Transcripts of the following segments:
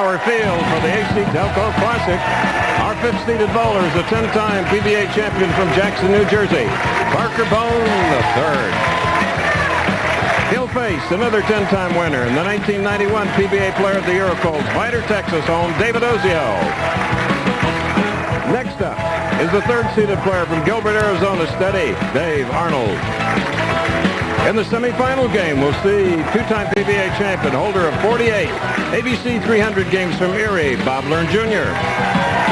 Power Field for the AC Delco Classic. Our fifth-seeded bowler is a 10-time PBA champion from Jackson, New Jersey, Parker Bohn III. He'll face another 10-time winner and the 1991 PBA Player of the Year of Colts, Vidor, Texas home, David Ozio. Next up is the third-seeded player from Gilbert, Arizona, steady, Dave Arnold. In the semifinal game, we'll see two-time PBA champion, holder of 48 ABC 300 games from Erie, Bob Learn Jr.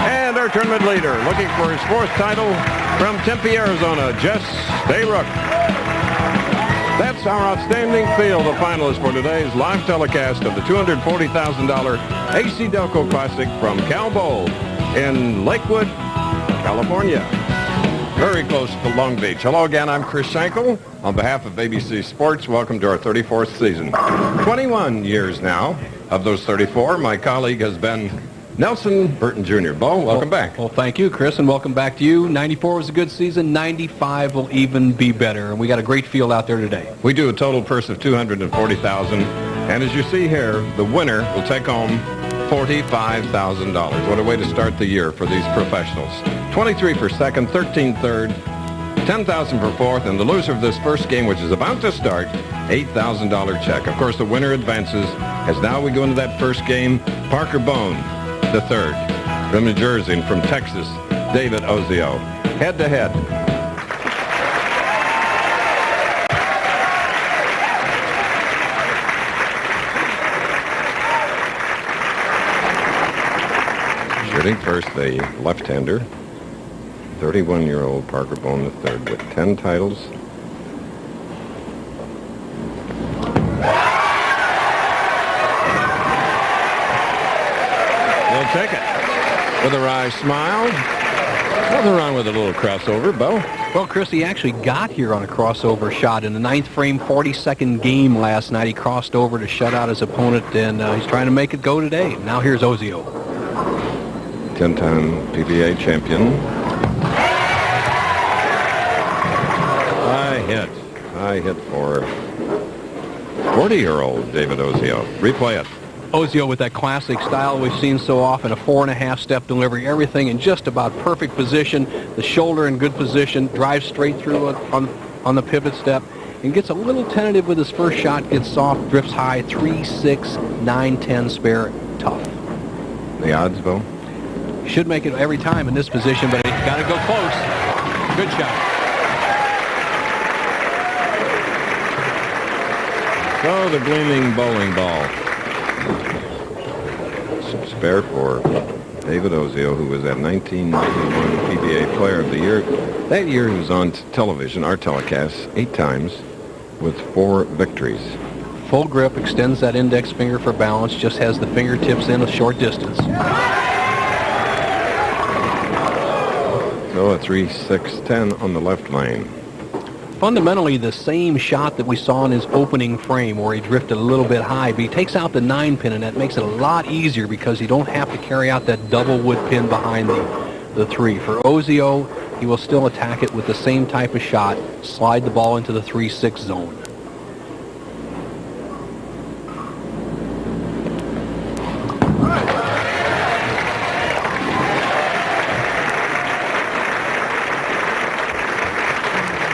And our tournament leader, looking for his fourth title from Tempe, Arizona, Jess Stayrook. That's our outstanding field of finalists for today's live telecast of the $240,000 AC Delco Classic from Cal Bowl in Lakewood, California. Very close to Long Beach. Hello again, I'm Chris Schenkel. On behalf of ABC Sports, welcome to our 34th season. 21 years now. Of those 34, my colleague has been Nelson Burton Jr. Bo, welcome back. Well, thank you, Chris, and welcome back to you. 94 was a good season. 95 will even be better, and we got a great field out there today. We do a total purse of $240,000, and as you see here, the winner will take home $45,000. What a way to start the year for these professionals. 23 for second, 13 third, 10,000 for fourth, and the loser of this first game, which is about to start, $8,000 check. Of course, the winner advances. As now we go into that first game, Parker Bohn the third from New Jersey, and from Texas, David Ozio. Head to head. Shooting first, the left-hander, 31-year-old Parker Bohn III with 10 titles. He'll take it with a wry smile. Nothing wrong with a little crossover, Bo. Well, Chris, he actually got here on a crossover shot in the ninth frame, 42nd game last night. He crossed over to shut out his opponent, and he's trying to make it go today. Now here's Ozio. 10-time PBA champion. High hit for 40-year-old David Ozio. Replay it. Ozio with that classic style we've seen so often, a 4.5-step delivery, everything in just about perfect position, the shoulder in good position, drives straight through on the pivot step, and gets a little tentative with his first shot, gets soft, drifts high, 3-6, 9-10 spare, tough. The odds, Bo? Should make it every time in this position, but he's got to go close. Good shot. So the gleaming bowling ball. Some spare for David Ozio, who was that 1991 PBA Player of the Year. That year he was on television, our telecast, 8 times with 4 victories. Full grip, extends that index finger for balance, just has the fingertips in a short distance. So a 3-6-10 on the left lane. Fundamentally the same shot that we saw in his opening frame where he drifted a little bit high, but he takes out the 9-pin, and that makes it a lot easier because you don't have to carry out that double wood pin behind the 3. For Ozio, he will still attack it with the same type of shot, slide the ball into the 3-6 zone.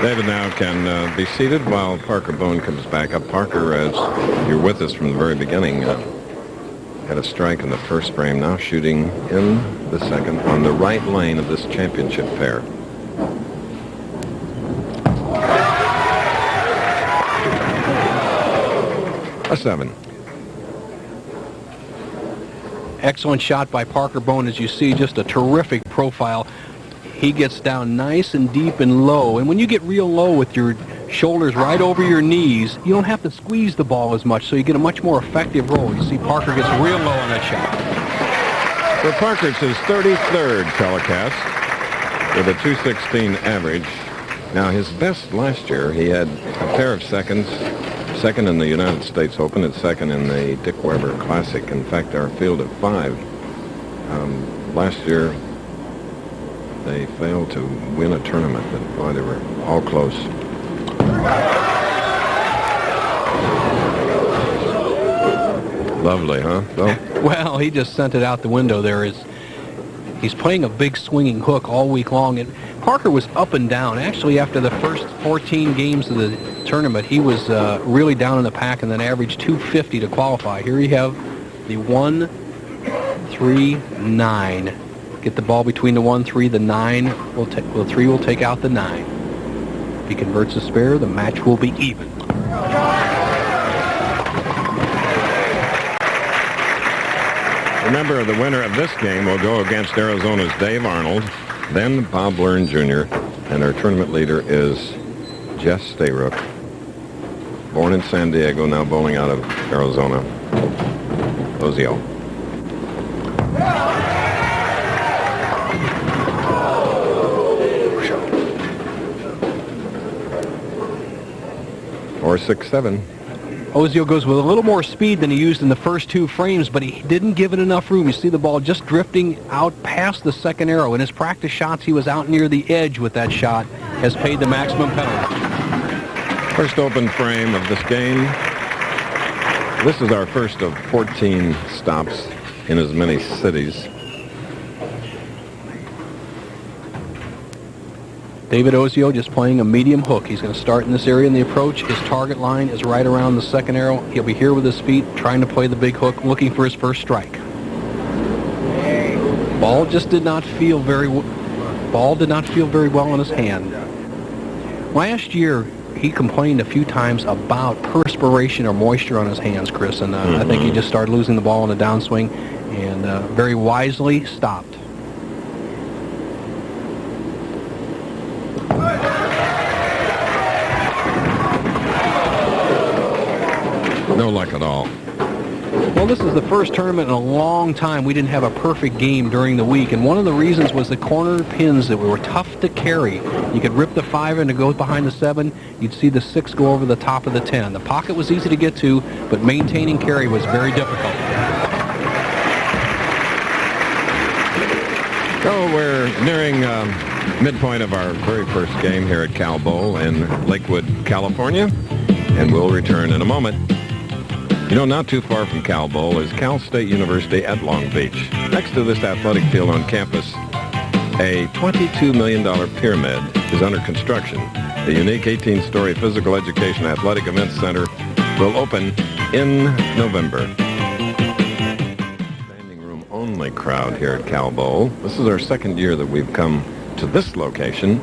David now can be seated while Parker Bohn comes back up. Parker, as you're with us from the very beginning, had a strike in the first frame, now shooting in the second on the right lane of this championship pair. A 7. Excellent shot by Parker Bohn, as you see, just a terrific profile. He gets down nice and deep and low, and when you get real low with your shoulders right over your knees, you don't have to squeeze the ball as much, so you get a much more effective roll. You see Parker gets real low on that shot. For Parker, it's his 33rd telecast with a 216 average. Now, his best last year, he had a pair of seconds, second in the United States Open and second in the Dick Weber Classic. In fact, our field of 5 last year, they failed to win a tournament. That's why they were all close. Lovely, huh? So, well, he just sent it out the window there. He's playing a big swinging hook all week long. And Parker was up and down. Actually, after the first 14 games of the tournament, he was really down in the pack and then averaged 250 to qualify. Here you have the 1, 3, 9. Get the ball between the 1, 3, the 9. The 3 will take out the 9. If he converts a spare, the match will be even. Remember, the winner of this game will go against Arizona's Dave Arnold, then Bob Learn Jr., and our tournament leader is Jess Stayrook. Born in San Diego, now bowling out of Arizona. Ozio. Or 6-7. Ozio goes with a little more speed than he used in the first 2 frames, but he didn't give it enough room. You see the ball just drifting out past the second arrow. In his practice shots, he was out near the edge with that shot, has paid the maximum penalty. First open frame of this game. This is our first of 14 stops in as many cities. David Ozio just playing a medium hook. He's going to start in this area in the approach. His target line is right around the second arrow. He'll be here with his feet, trying to play the big hook, looking for his first strike. Ball did not feel very well in his hand. Last year, he complained a few times about perspiration or moisture on his hands, Chris, and I think he just started losing the ball in the downswing, and very wisely stopped. No luck at all. Well, this is the first tournament in a long time we didn't have a perfect game during the week, and one of the reasons was the corner pins that were tough to carry. You could rip the 5 and it goes behind the 7. You'd see the 6 go over the top of the 10. The pocket was easy to get to, but maintaining carry was very difficult. So we're nearing midpoint of our very first game here at Cal Bowl in Lakewood, California, and we'll return in a moment. You know, not too far from Cal Bowl is Cal State University at Long Beach. Next to this athletic field on campus, a $22 million pyramid is under construction. The unique 18-story physical education athletic events center will open in November. Standing room only crowd here at Cal Bowl. This is our second year that we've come to this location,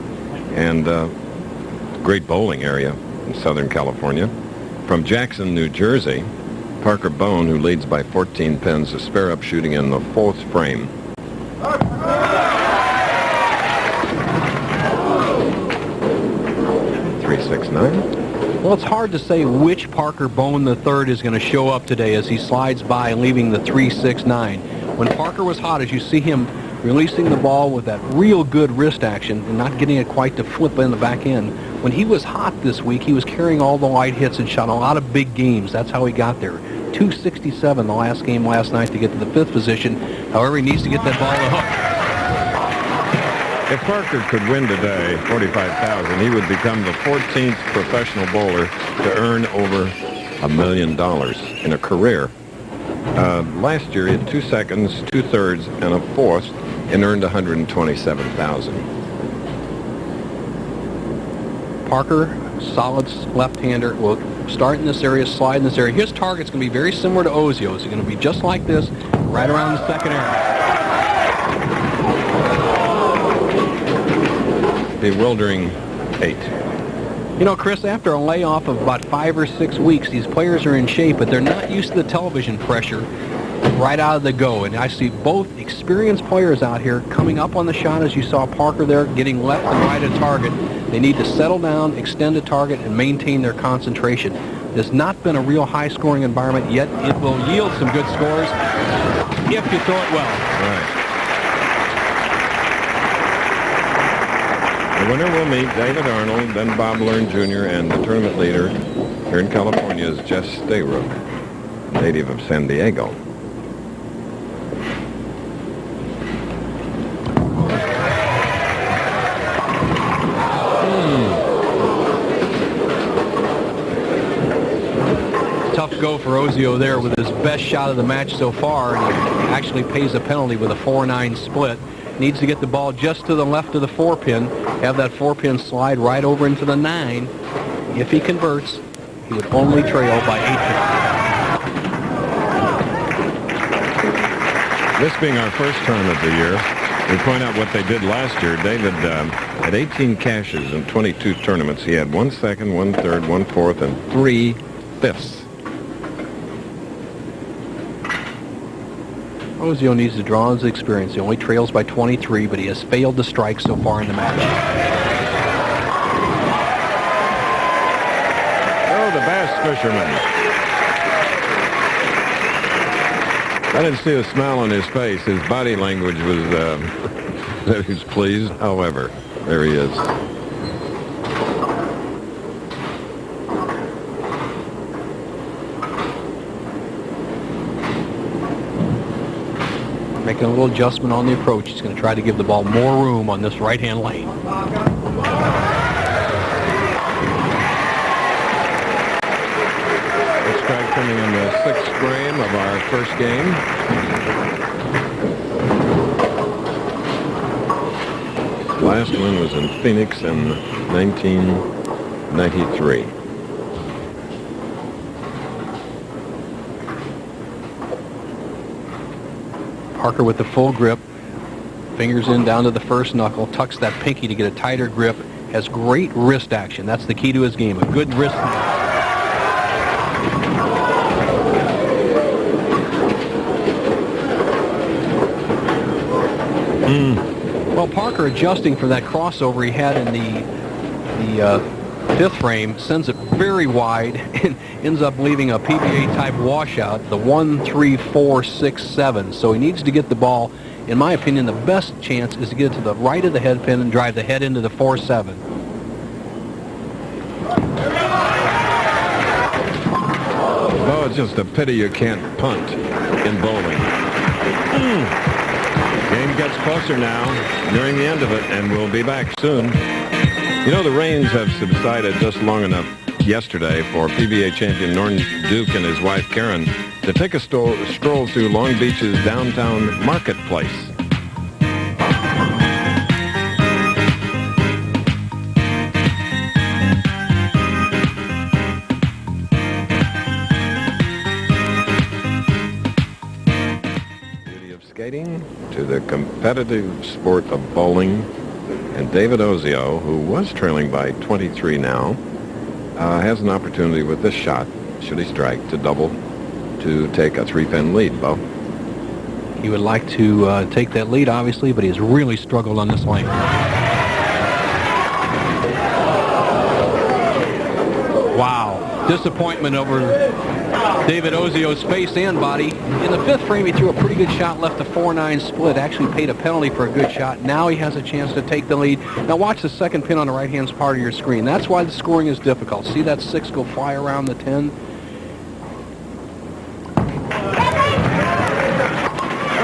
and great bowling area in Southern California. From Jackson, New Jersey, Parker Bohn, who leads by 14 pins, is spare up shooting in the 4th frame. 3-6-9. Well, it's hard to say which Parker Bohn III is going to show up today as he slides by, leaving the 3-6-9. When Parker was hot, as you see him releasing the ball with that real good wrist action and not getting it quite to flip in the back end. When he was hot this week, he was carrying all the light hits and shot a lot of big games. That's how he got there. 267 the last game last night to get to the 5th position. However, he needs to get that ball to hook. If Parker could win today, $45,000, he would become the 14th professional bowler to earn over $1 million in a career. Last year, he had 2 seconds, 2 thirds, and a 4th, and earned $127,000. Parker, solid left-hander, will start in this area, slide in this area. His target's going to be very similar to Ozio's. It's going to be just like this, right around the second area. Bewildering 8. You know, Chris, after a layoff of about 5 or 6 weeks, these players are in shape, but they're not used to the television pressure right out of the go. And I see both experienced players out here coming up on the shot, as you saw Parker there, getting left and right at target. They need to settle down, extend the target, and maintain their concentration. There's not been a real high-scoring environment, yet it will yield some good scores if you throw it well. Right. The winner will meet David Arnold, then Bob Learn Jr., and the tournament leader here in California is Jess Stayrook, native of San Diego. tough go for Ozio there with his best shot of the match so far, and he actually pays a penalty with a 4-9 split. Needs to get the ball just to the left of the 4-pin, have that 4-pin slide right over into the 9. If he converts, he would only trail by 8 pins. This being our first tournament of the year, we point out what they did last year. David had 18 cashes in 22 tournaments. He had 1 second, 1 third, 1 fourth, and 3 fifths. Ozio needs to draw on his experience. He only trails by 23, but he has failed to strike so far in the match. Oh, the bass fisherman. I didn't see a smile on his face. His body language was that he was pleased. However, there he is. Making a little adjustment on the approach. He's going to try to give the ball more room on this right-hand lane. Strike coming in the 6th frame of our first game. Last one was in Phoenix in 1993. Parker with the full grip. Fingers in down to the first knuckle. Tucks that pinky to get a tighter grip. Has great wrist action. That's the key to his game. A good wrist. Well, Parker adjusting for that crossover he had in the 5th frame, sends it very wide and ends up leaving a PBA-type washout, the 1, 3, 4, 6, 7. So he needs to get the ball. In my opinion, the best chance is to get it to the right of the head pin and drive the head into the 4-7. Oh, it's just a pity you can't punt in bowling. Game gets closer now, nearing the end of it, and we'll be back soon. You know, the rains have subsided just long enough yesterday for PBA champion Norton Duke and his wife Karen to take a stroll through Long Beach's downtown marketplace. Beauty of skating to the competitive sport of bowling. And David Ozio, who was trailing by 23 now, has an opportunity with this shot, should he strike, to double, to take a 3-pin lead, Bo. He would like to take that lead, obviously, but he's really struggled on this lane. Wow. Disappointment over David Ozio's face and body. In the 5th frame, he threw a pretty good shot, left a 4-9 split, actually paid a penalty for a good shot. Now he has a chance to take the lead. Now watch the 2nd pin on the right-hand part of your screen. That's why the scoring is difficult. See that 6 go fly around the 10?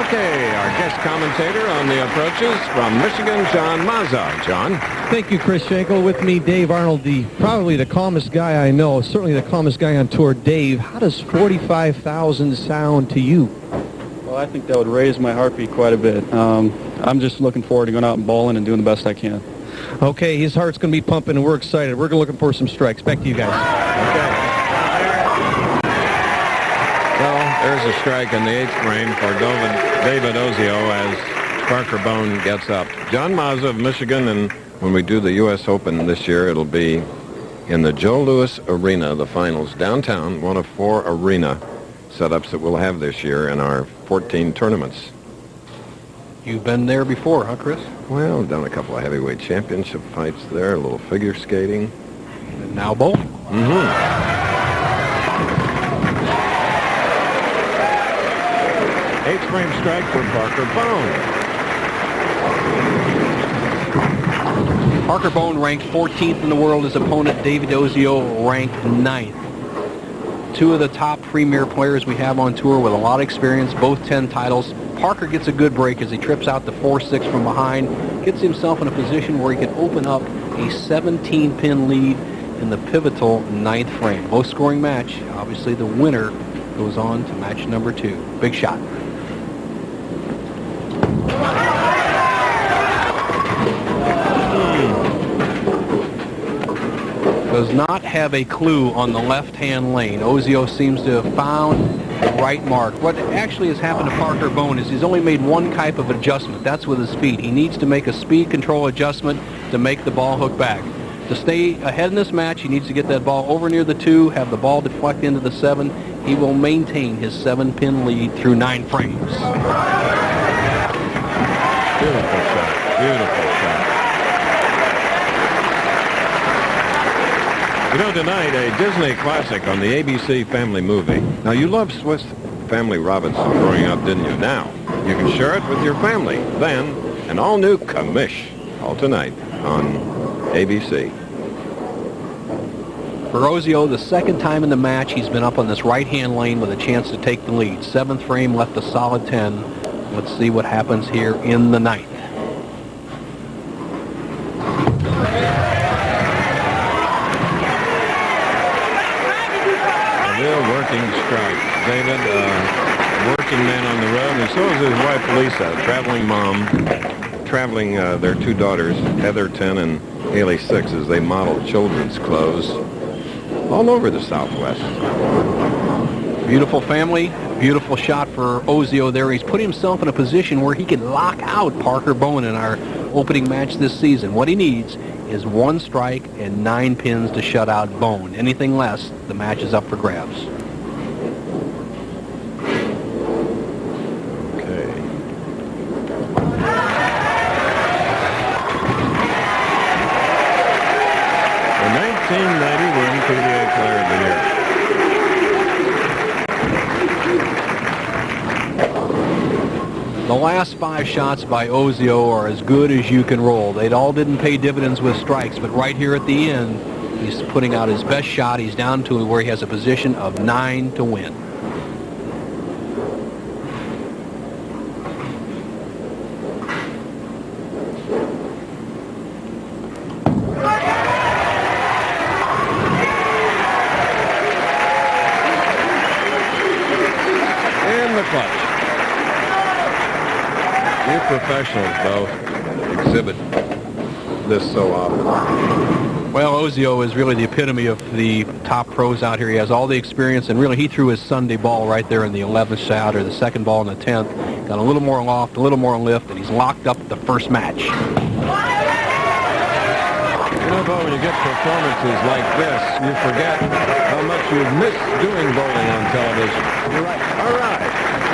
Okay, our guest commentator on the approaches from Michigan, John Mazza. John? Thank you, Chris Schenkel. With me, Dave Arnold, probably the calmest guy I know, certainly the calmest guy on tour. Dave, how does 45,000 sound to you? Well, I think that would raise my heartbeat quite a bit. I'm just looking forward to going out and bowling and doing the best I can. Okay, his heart's going to be pumping, and we're excited. We're looking for some strikes. Back to you guys. Okay. Well, there's a strike in the 8th frame for David Ozio as Parker Bohn gets up. John Mazza of Michigan, and when we do the U.S. Open this year, it'll be in the Joe Louis Arena, the finals, downtown, one of 4 arena setups that we'll have this year in our 14 tournaments. You've been there before, huh, Chris? Well, I've done a couple of heavyweight championship fights there, a little figure skating. And now bowling. Mm-hmm. 8th frame strike for Parker Bohn. Parker Bohn ranked 14th in the world. His opponent, David Ozio, ranked 9th. 2 of the top premier players we have on tour with a lot of experience, both 10 titles. Parker gets a good break as he trips out the 4-6 from behind, gets himself in a position where he can open up a 17-pin lead, in the pivotal 9th frame. Low-scoring match. Obviously, the winner goes on to match number 2. Big shot. Does not have a clue on the left-hand lane. Ozio seems to have found the right mark. What actually has happened to Parker Bohn is he's only made one type of adjustment. That's with his speed. He needs to make a speed control adjustment to make the ball hook back. To stay ahead in this match, he needs to get that ball over near the 2, have the ball deflect into the 7. He will maintain his 7-pin lead through 9 frames. Beautiful shot. Beautiful shot. You know, tonight, a Disney classic on the ABC Family Movie. Now, you loved Swiss Family Robinson growing up, didn't you? Now, you can share it with your family. Then, an all-new Commish. All tonight on ABC. For Ozio, the second time in the match, he's been up on this right-hand lane with a chance to take the lead. 7th frame left a solid 10. Let's see what happens here in the 9th. Working strike. David, working man on the road, and so is his wife Lisa, traveling mom, traveling their 2 daughters, Heather 10 and Haley 6, as they model children's clothes all over the Southwest. Beautiful family, beautiful shot for Ozio there. He's put himself in a position where he can lock out Parker Bohn in our opening match this season. What he needs is 1 strike and 9 pins to shut out Bohn. Anything less, the match is up for grabs. Okay. The 1990 win PBA Player of the Year. The last 5 shots by Ozio are as good as you can roll. They all didn't pay dividends with strikes, but right here at the end, he's putting out his best shot. He's down to where he has a position of 9 to win. In the clutch. You professionals both exhibit this so often. Well, Ozio is really the epitome of the top pros out here. He has all the experience, and really he threw his Sunday ball right there in the 11th shot, or the second ball in the 10th. Got a little more loft, a little more lift, and he's locked up the first match. You know, Bo, when you get performances like this, you forget how much you've missed doing bowling on television. You're right. All right.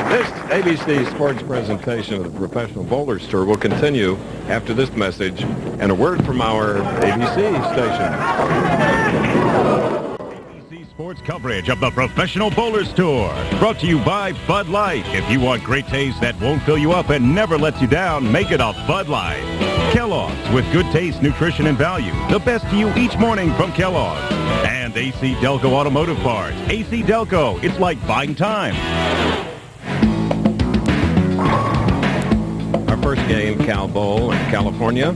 This ABC Sports presentation of the Professional Bowlers Tour will continue after this message and a word from our ABC station. ABC Sports coverage of the Professional Bowlers Tour, brought to you by Bud Light. If you want great taste that won't fill you up and never lets you down, make it a Bud Light. Kellogg's, with good taste, nutrition, and value. The best to you each morning from Kellogg's. And AC Delco Automotive Parts. AC Delco, it's like buying time. First game, Cal Bowl in California.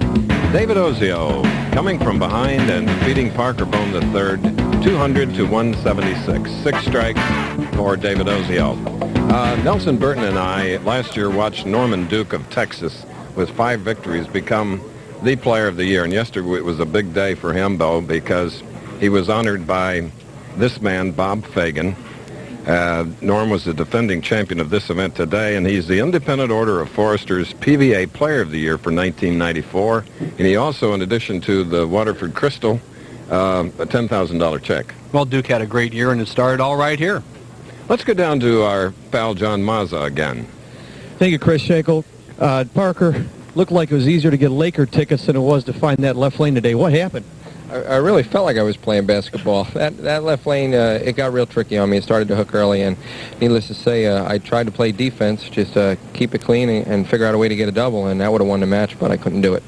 David Ozio coming from behind and defeating Parker Bohn III, 200 to 176. 6 strikes for David Ozio. Nelson Burton and I last year watched Norman Duke of Texas with 5 victories become the player of the year. And yesterday it was a big day for him, Bo, because he was honored by this man, Bob Fagan. Norm was the defending champion of this event today, and he's the Independent Order of Foresters PVA Player of the Year for 1994. And he also, in addition to the Waterford Crystal, a $10,000 check. Well, Duke had a great year, and it started all right here. Let's go down to our pal John Mazza again. Thank you, Chris Shackle. Parker, looked like it was easier to get Laker tickets than it was to find that left lane today. What happened? I really felt like I was playing basketball. That left lane, it got real tricky on me. It started to hook early, and needless to say, I tried to play defense, just keep it clean and figure out a way to get a double, and that would have won the match, but I couldn't do it.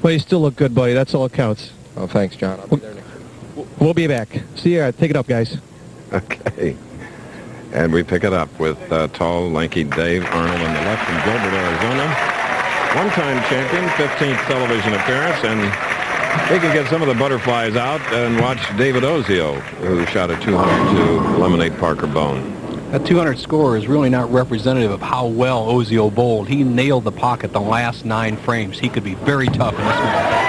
Well, you still look good, buddy. That's all that counts. Oh, thanks, John. I'll be there next week. We'll be back. See you. Take it up, guys. Okay. And we pick it up with tall, lanky Dave Arnold on the left from Gilbert, Arizona. One-time champion, 15th television appearance, and They can get some of the butterflies out and watch David Ozio, who shot a 200 to eliminate Parker Bohn. That 200 score is really not representative of how well Ozio bowled. He nailed the pocket the last 9 frames. He could be very tough in this match.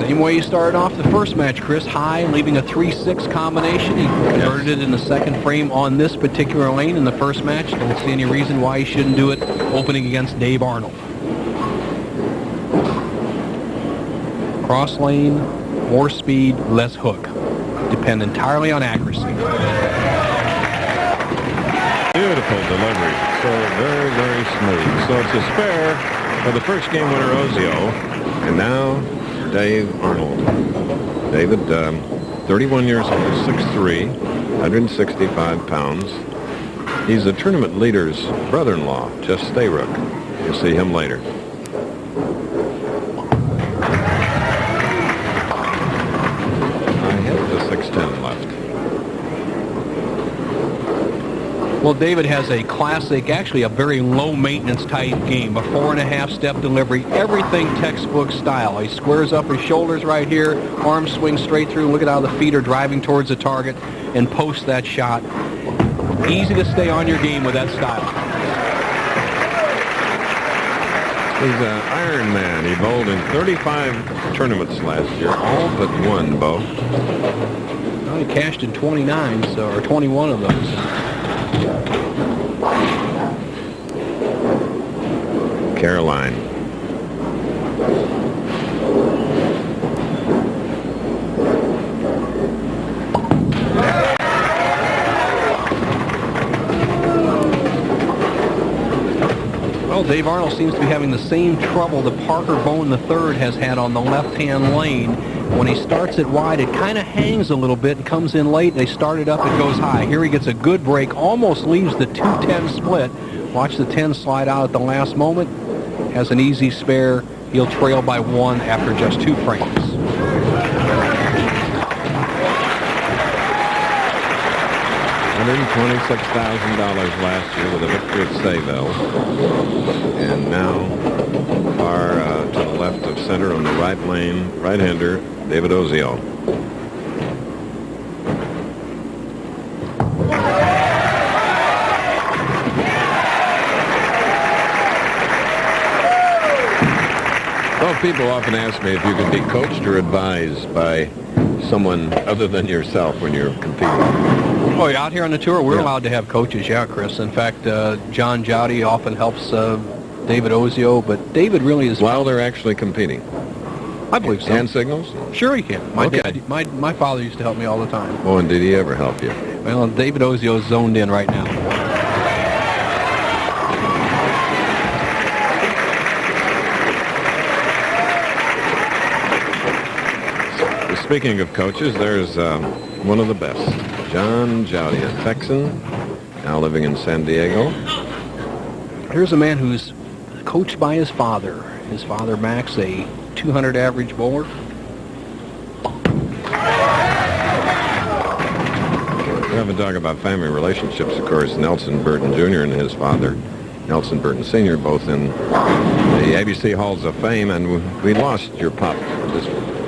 Same way he started off the first match, Chris. High, leaving a 3-6 combination. He converted it in the second frame on this particular lane in the first match. Don't see any reason why he shouldn't do it opening against Dave Arnold. Cross lane, more speed, less hook. Depend entirely on accuracy. Beautiful delivery. So very, very smooth. So it's a spare for the first game winner, Ozio. And now Dave Arnold. David, 31 years old, 6'3", 165 pounds. He's the tournament leader's brother-in-law, Jess Stayrook. You'll see him later. I have the 6'10" left. Well, David has a classic, actually a very low-maintenance type game, a 4.5-step delivery, everything textbook style. He squares up his shoulders right here, arms swing straight through, look at how the feet are driving towards the target, and post that shot. Easy to stay on your game with that style. He's an Iron Man. He bowled in 35 tournaments last year, all but one, Bo. Well, he cashed in 29, or 21 of those. Caroline. Well, Dave Arnold seems to be having the same trouble that Parker Bohn III has had on the left-hand lane. When he starts it wide, it kind of hangs a little bit and comes in late. They start it up, it goes high. Here he gets a good break, almost leaves the 2-10 split. Watch the 10 slide out at the last moment. Has an easy spare. He'll trail by 1 after just 2 frames. $126,000 last year with a victory at Sayville. And now far to the left of center on the right lane, right-hander, David Ozio. Well, people often ask me if you can be coached or advised by someone other than yourself when you're competing. Oh, out here on the tour, we're allowed to have coaches, yeah, Chris. In fact, John Jowdy often helps David Ozio, but David really is... While they're actually competing? I believe so. Hand signals? Sure he can. My father used to help me all the time. Oh, and did he ever help you? Well, David Ozio is zoned in right now. Speaking of coaches, there's one of the best. John Jowdy, a Texan, now living in San Diego. Here's a man who's coached by his father. His father, Max, a 200 average bowler. We haven't talked about family relationships, of course. Nelson Burton Jr. and his father, Nelson Burton Sr., both in the ABC Halls of Fame, and we lost your pop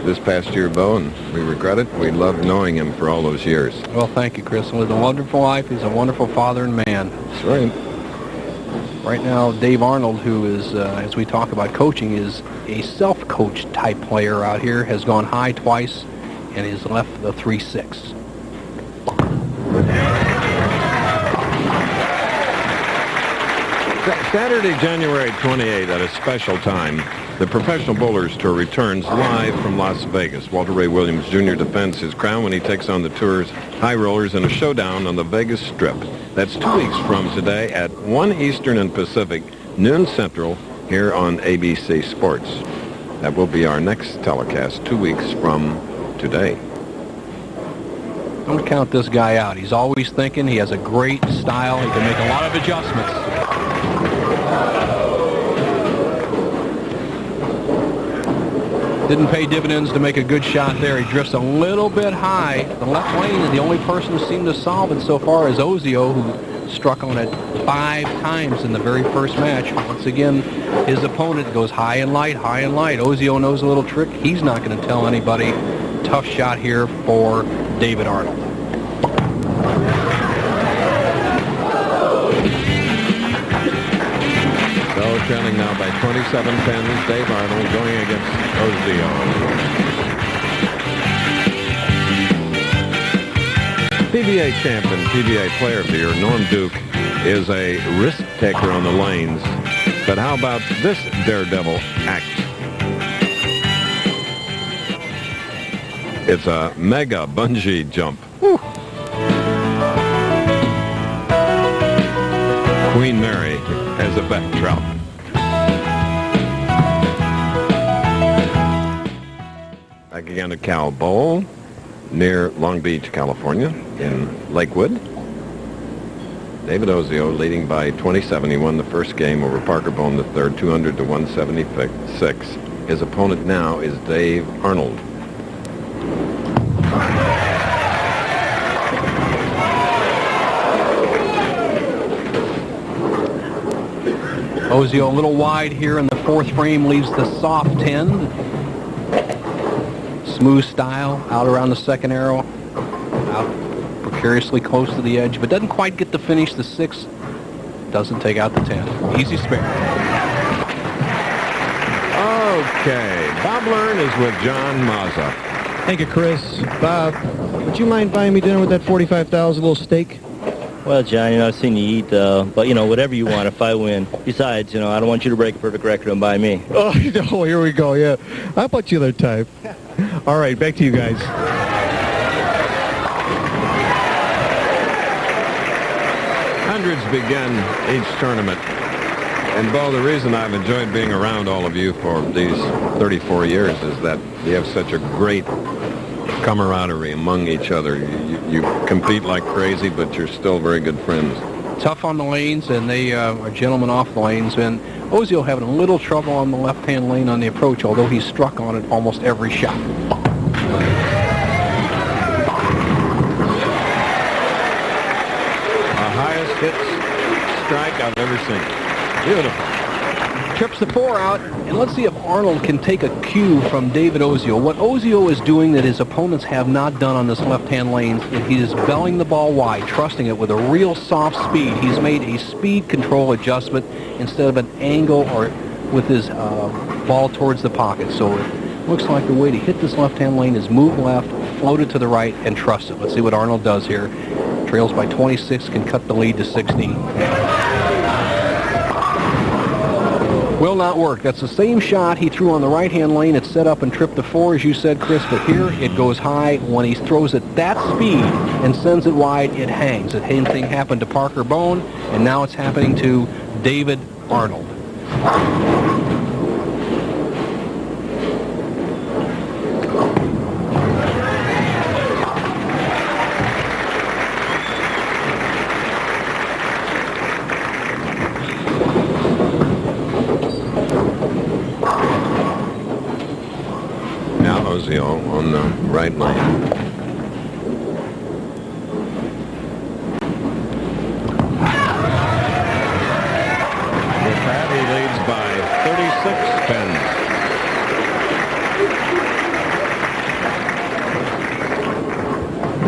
this past year, Bo, and we regret it. We loved knowing him for all those years. Well, thank you, Chris. He lived a wonderful life. He's a wonderful father and man. That's right. Right now, Dave Arnold, who is, as we talk about coaching, is a self-coached type player out here, has gone high twice and has left the 3-6. Saturday, January 28th, at a special time, the Professional Bowlers Tour returns live from Las Vegas. Walter Ray Williams Jr. defends his crown when he takes on the tour's high rollers in a showdown on the Vegas Strip. That's 2 weeks from today at 1 Eastern and Pacific, noon Central, here on ABC Sports. That will be our next telecast 2 weeks from today. Don't count this guy out. He's always thinking. He has a great style. He can make a lot of adjustments. Didn't pay dividends to make a good shot there. He drifts a little bit high. The left lane, and the only person who seemed to solve it so far is Ozio, who struck on it 5 times in the very first match. Once again, his opponent goes high and light, high and light. Ozio knows a little trick. He's not going to tell anybody. Tough shot here for David Arnold. So trailing now by 27 pins, Dave Arnold going against Ozio. PBA champ and PBA Player of the Year, Norm Duke, is a risk taker on the lanes. But how about this daredevil act? It's a mega bungee jump. Whew. Queen Mary has a backdrop. Back again at Cal Bowl, near Long Beach, California, in Lakewood. David Ozio leading by 27. He won the first game over Parker Bohn the third, 200 to 176. His opponent now is Dave Arnold. Ozio a little wide here in the 4th frame, leaves the soft 10. Smooth style, out around the 2nd arrow, out precariously close to the edge, but doesn't quite get to finish the 6. Doesn't take out the 10. Easy spare. Okay, Bob Learn is with John Mazza. Thank you, Chris. Bob, would you mind buying me dinner with that $45,000 little steak? Well, John, I've seen you eat, but, whatever you want if I win. Besides, I don't want you to break a perfect record and buy me. Oh, no, here we go, yeah. How about you other type? All right, back to you guys. Hundreds begin each tournament. And, Bo, the reason I've enjoyed being around all of you for these 34 years is that you have such a great camaraderie among each other. You compete like crazy, but you're still very good friends. Tough on the lanes, and they are gentlemen off the lanes. And Ozio having a little trouble on the left-hand lane on the approach, although he's struck on it almost every shot. The highest hit strike I've ever seen. Beautiful. Trips the 4 out, and let's see if Arnold can take a cue from David Ozio. What Ozio is doing that his opponents have not done on this left-hand lane is he is belling the ball wide, trusting it with a real soft speed. He's made a speed control adjustment instead of an angle or with his ball towards the pocket. So it looks like the way to hit this left-hand lane is move left, float it to the right, and trust it. Let's see what Arnold does here. Trails by 26, can cut the lead to 16. Will not work. That's the same shot he threw on the right-hand lane. It's set up and tripped the 4, as you said, Chris, but here it goes high. When he throws it that speed and sends it wide, it hangs. The same thing happened to Parker Bohn, and now it's happening to David Arnold. Ozio on the right lane. With that, he leads by 36 pins.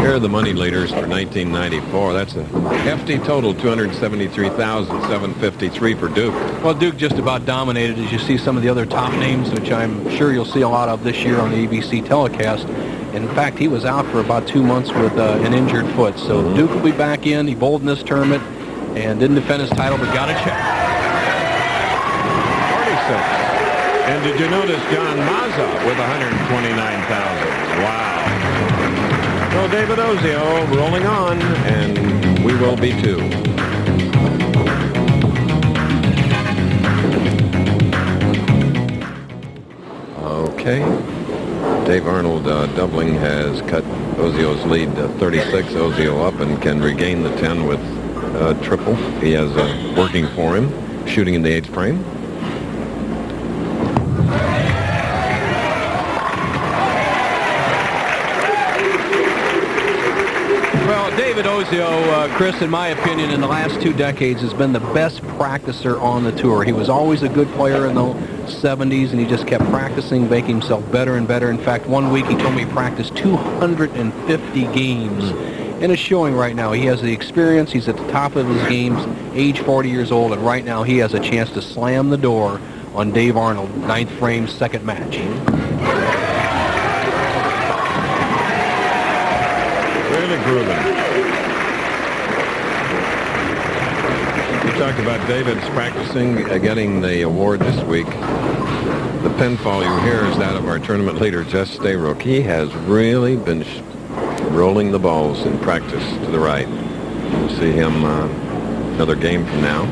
Here are the money leaders for 1994. That's a hefty total, $273,753 for Duke. Well, Duke just about dominated, as you see some of the other top names, which I'm sure you'll see a lot of this year on the ABC telecast. In fact, he was out for about 2 months with an injured foot. So Duke will be back in. He bowled in this tournament and didn't defend his title, but got a check. 46. And did you notice John Mazza with 129,000? Wow. So David Ozio rolling on, and we will be too. Okay. Dave Arnold doubling has cut Ozio's lead to 36. Ozio up and can regain the 10 with triple. He has working for him, shooting in the 8th frame. Well, Well, David Ozio, Chris, in my opinion, in the last 2 decades has been the best practicer on the tour. He was always a good player in the 70s, and he just kept practicing, making himself better and better. In fact, one week he told me he practiced 250 games. And it's showing right now. He has the experience. He's at the top of his games, age 40 years old, and right now he has a chance to slam the door on Dave Arnold, 9th frame, second match. Really grooving. We talked about David's practicing, getting the award this week. The pinfall you hear is that of our tournament leader, Jess Stayrook. He has really been rolling the balls in practice to the right. We'll see him another game from now.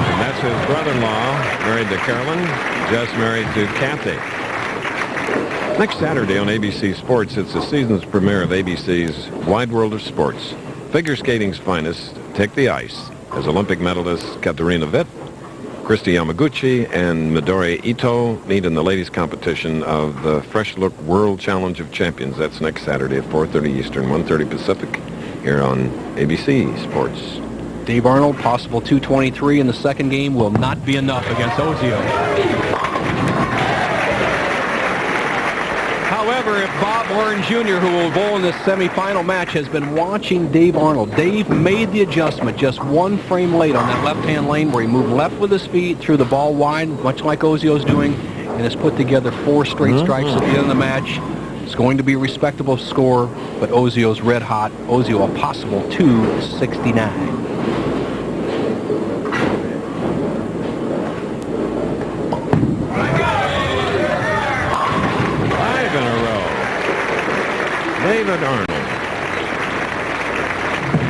And that's his brother-in-law, married to Carolyn. Jess married to Kathy. Next Saturday on ABC Sports, it's the season's premiere of ABC's Wide World of Sports. Figure skating's finest take the ice as Olympic medalists Katerina Witt, Christy Yamaguchi, and Midori Ito meet in the ladies' competition of the Fresh Look World Challenge of Champions. That's next Saturday at 4:30 Eastern, 1:30 Pacific, here on ABC Sports. Dave Arnold, possible 223 in the second game, will not be enough against Ozio. However, if Bob Bohn Jr., who will bowl in this semifinal match, has been watching Dave Arnold, Dave made the adjustment just 1 frame late on that left-hand lane where he moved left with his feet, threw the ball wide, much like Ozio's doing, and has put together 4 straight strikes at the end of the match. It's going to be a respectable score, but Ozio's red hot. Ozio a possible 269. David Arnold.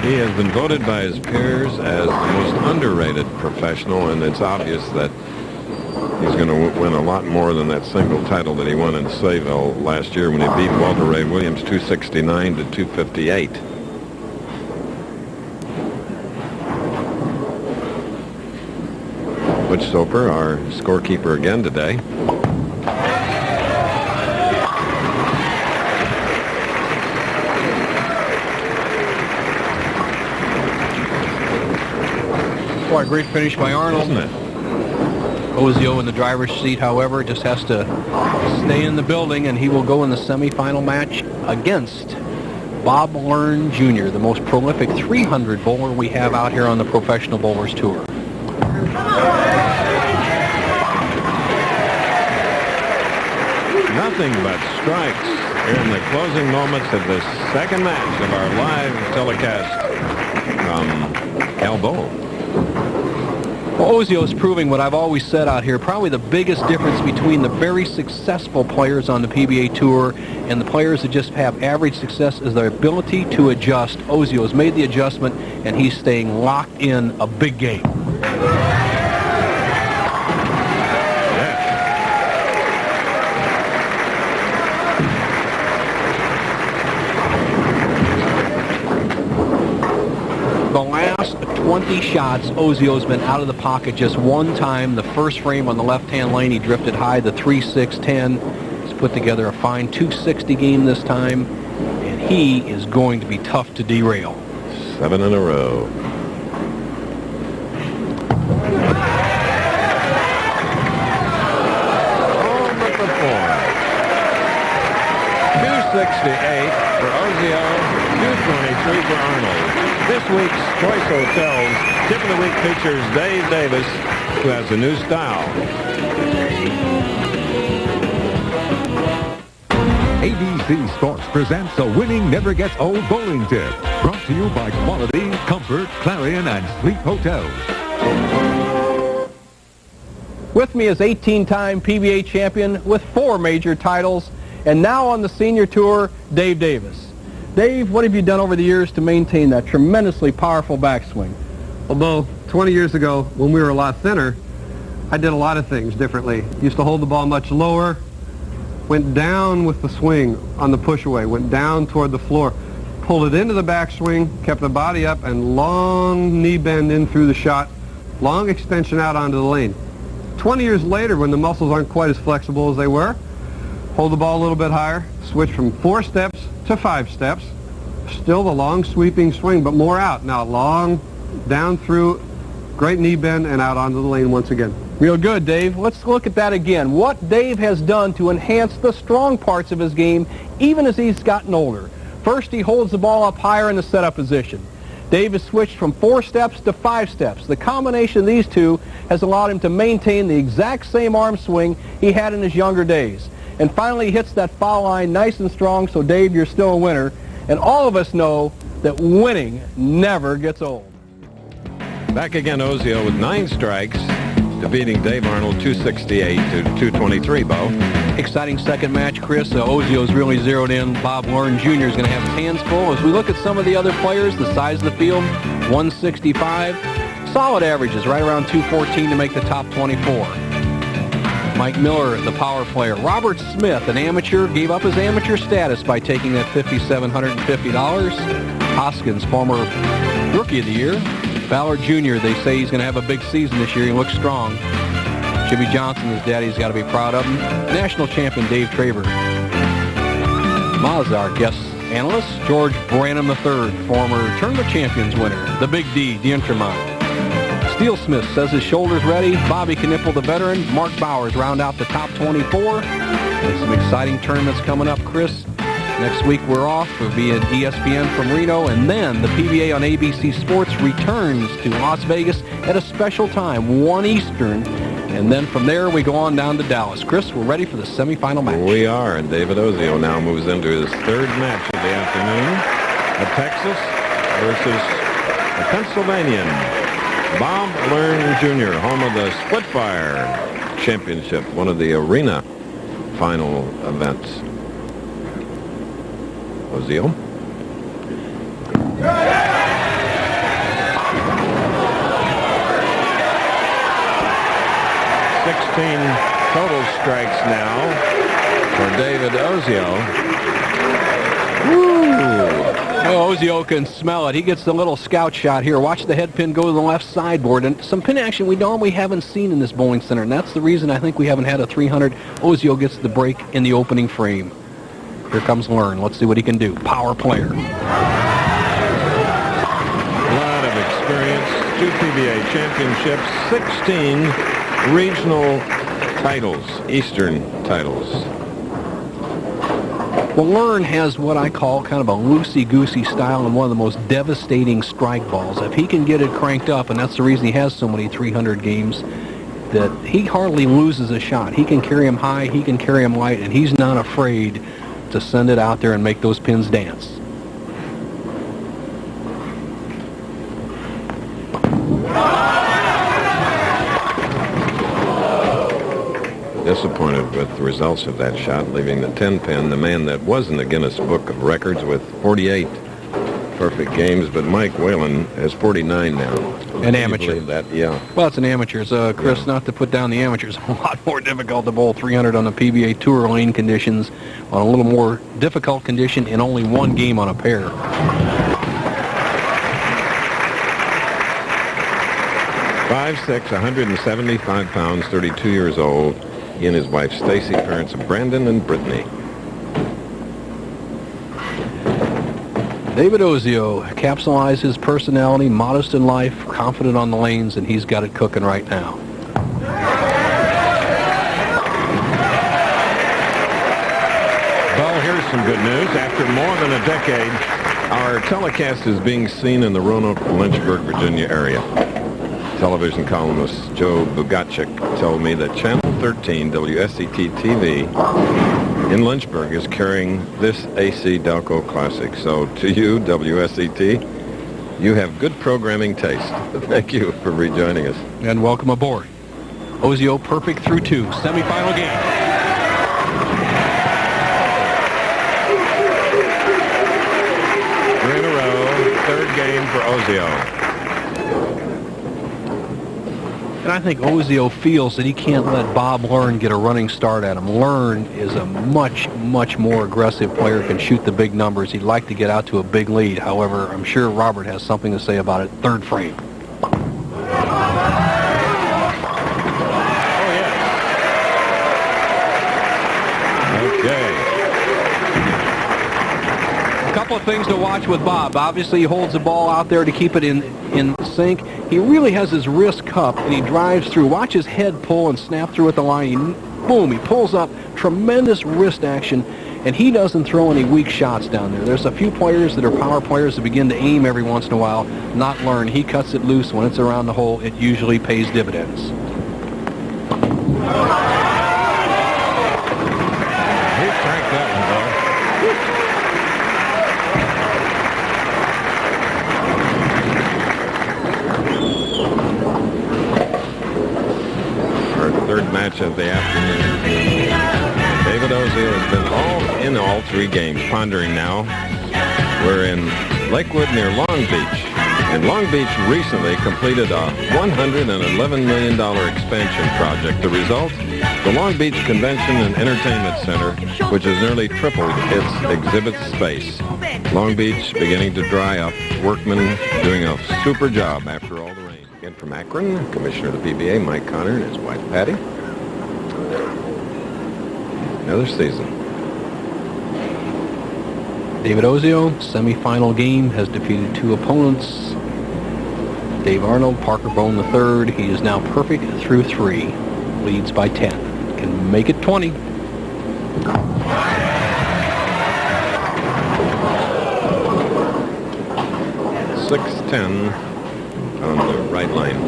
He has been voted by his peers as the most underrated professional, and it's obvious that he's going to win a lot more than that single title that he won in Sayville last year when he beat Walter Ray Williams 269 to 258. Butch Soper, our scorekeeper again today. Boy, a great finish by Arnold. Isn't it? Ozio in the driver's seat, however, just has to stay in the building, and he will go in the semifinal match against Bob Bohn Jr., the most prolific 300 bowler we have out here on the Professional Bowlers Tour. Nothing but strikes here in the closing moments of the second match of our live telecast from Bohn. Well, Ozio is proving what I've always said out here. Probably the biggest difference between the very successful players on the PBA Tour and the players that just have average success is their ability to adjust. Ozio has made the adjustment, and he's staying locked in a big game. The last 20 shots, Ozio's been out of the pocket just 1 time. The first frame on the left-hand lane, he drifted high, the 3-6-10. He's put together a fine 260 game this time, and he is going to be tough to derail. 7 in a row. Oh, but the 4. 268 for Ozio, 223 for Arnold. This week's Choice Hotels Tip of the Week features Dave Davis, who has a new style. ABC Sports presents a winning never gets old bowling tip. Brought to you by Quality, Comfort, Clarion, and Sleep Hotels. With me is 18-time PBA champion with 4 major titles, and now on the senior tour, Dave Davis. Dave, what have you done over the years to maintain that tremendously powerful backswing? Although 20 years ago, when we were a lot thinner, I did a lot of things differently. Used to hold the ball much lower, went down with the swing on the push away, went down toward the floor, pulled it into the backswing, kept the body up, and long knee bend in through the shot, long extension out onto the lane. 20 years later, when the muscles aren't quite as flexible as they were, Hold the ball a little bit higher. Switch from 4 steps to 5 steps. Still the long sweeping swing, but more out. Now long, down through, great knee bend, and out onto the lane once again. Real good, Dave. Let's look at that again. What Dave has done to enhance the strong parts of his game, even as he's gotten older. First, he holds the ball up higher in the setup position. Dave has switched from 4 steps to 5 steps. The combination of these two has allowed him to maintain the exact same arm swing he had in his younger days. And finally, he hits that foul line nice and strong, so Dave, you're still a winner. And all of us know that winning never gets old. Back again, Ozio with 9 strikes, defeating Dave Arnold 268 to 223, Bo. Exciting second match, Chris. Ozio's really zeroed in. Bob Learn Jr. is going to have his hands full. As we look at some of the other players, the size of the field, 165. Solid averages, right around 214 to make the top 24. Mike Miller, the power player. Robert Smith, an amateur, gave up his amateur status by taking that $5,750. Hoskins, former Rookie of the Year. Ballard Jr., they say he's going to have a big season this year. He looks strong. Jimmy Johnson, his daddy's got to be proud of him. National champion Dave Traver. Maz, our guest analyst. George Branham III, former tournament champions winner. The Big D, D'Entremont. Steel Smith says his shoulder's ready. Bobby Knipple, the veteran. Mark Bowers round out the top 24. And some exciting tournaments coming up, Chris. Next week we're off. We'll be at ESPN from Reno, and then the PBA on ABC Sports returns to Las Vegas at a special time, 1 Eastern. And then from there we go on down to Dallas. Chris, we're ready for the semifinal match. We are, and David Ozio now moves into his 3rd match of the afternoon. A Texas versus a Pennsylvanian. Bob Learn Jr., home of the Splitfire Championship, one of the arena final events. Ozio. 16 total strikes now for David Ozio. Woo! Oh, Ozio can smell it. He gets the little scout shot here. Watch the head pin go to the left sideboard. And some pin action we normally haven't seen in this bowling center. And that's the reason I think we haven't had a 300. Ozio gets the break in the opening frame. Here comes Learn. Let's see what he can do. Power player. A lot of experience. 2 PBA championships. 16 regional titles. Eastern titles. Well, Learn has what I call kind of a loosey-goosey style and one of the most devastating strike balls. If he can get it cranked up, and that's the reason he has so many 300 games, that he hardly loses a shot. He can carry him high, he can carry him light, and he's not afraid to send it out there and make those pins dance. Disappointed with the results of that shot, leaving the 10 pin, the man that was in the Guinness Book of Records with 48 perfect games, but Mike Whalen has 49 now. An amateur. That? Yeah. Well, it's an amateur. So, Chris, yeah. Not to put down the amateurs, a lot more difficult to bowl 300 on the PBA Tour lane conditions, on a little more difficult condition in only 1 game on a pair. 5'6", 175 pounds, 32 years old. He and his wife Stacy, parents of Brandon and Brittany. David Ozio capsulized his personality, modest in life, confident on the lanes, and he's got it cooking right now. Well, here's some good news. After more than a decade, our telecast is being seen in the Roanoke, Lynchburg, Virginia area. Television columnist Joe Bugacek told me that Channel 13 WSET-TV in Lynchburg is carrying this AC Delco Classic. So to you, WSET, you have good programming taste. Thank you for rejoining us. And welcome aboard. Ozio perfect through 2, semifinal game. Three in a row, 3rd game for Ozio. And I think Ozio feels that he can't let Bob Learn get a running start at him. Learn is a much, much more aggressive player, can shoot the big numbers. He'd like to get out to a big lead. However, I'm sure Robert has something to say about it. 3rd frame. Oh, yes. couple of things to watch with Bob. Obviously, he holds the ball out there to keep it in sync. He really has his wrist cupped, and he drives through. Watch his head pull and snap through at the line. Boom, he pulls up. Tremendous wrist action, and he doesn't throw any weak shots down there. There's a few players that are power players that begin to aim every once in a while, not learn. He cuts it loose. When it's around the hole, it usually pays dividends. He cranked that one, though. Our third match of the afternoon. David Ozio has been in all three games. Pondering now. We're in Lakewood near Long Beach. And Long Beach recently completed a $111 million expansion project. The result? The Long Beach Convention and Entertainment Center, which has nearly tripled its exhibit space. Long Beach beginning to dry up. Workmen doing a super job after all the rain. Again from Akron, Commissioner of the PBA, Mike Connor, and his wife, Patty. Another season. David Ozio, semifinal game, has defeated two opponents. Dave Arnold, Parker Bohn III. He is now perfect through 3. Leads by 10. Can make it 20. 6-10 on the right line.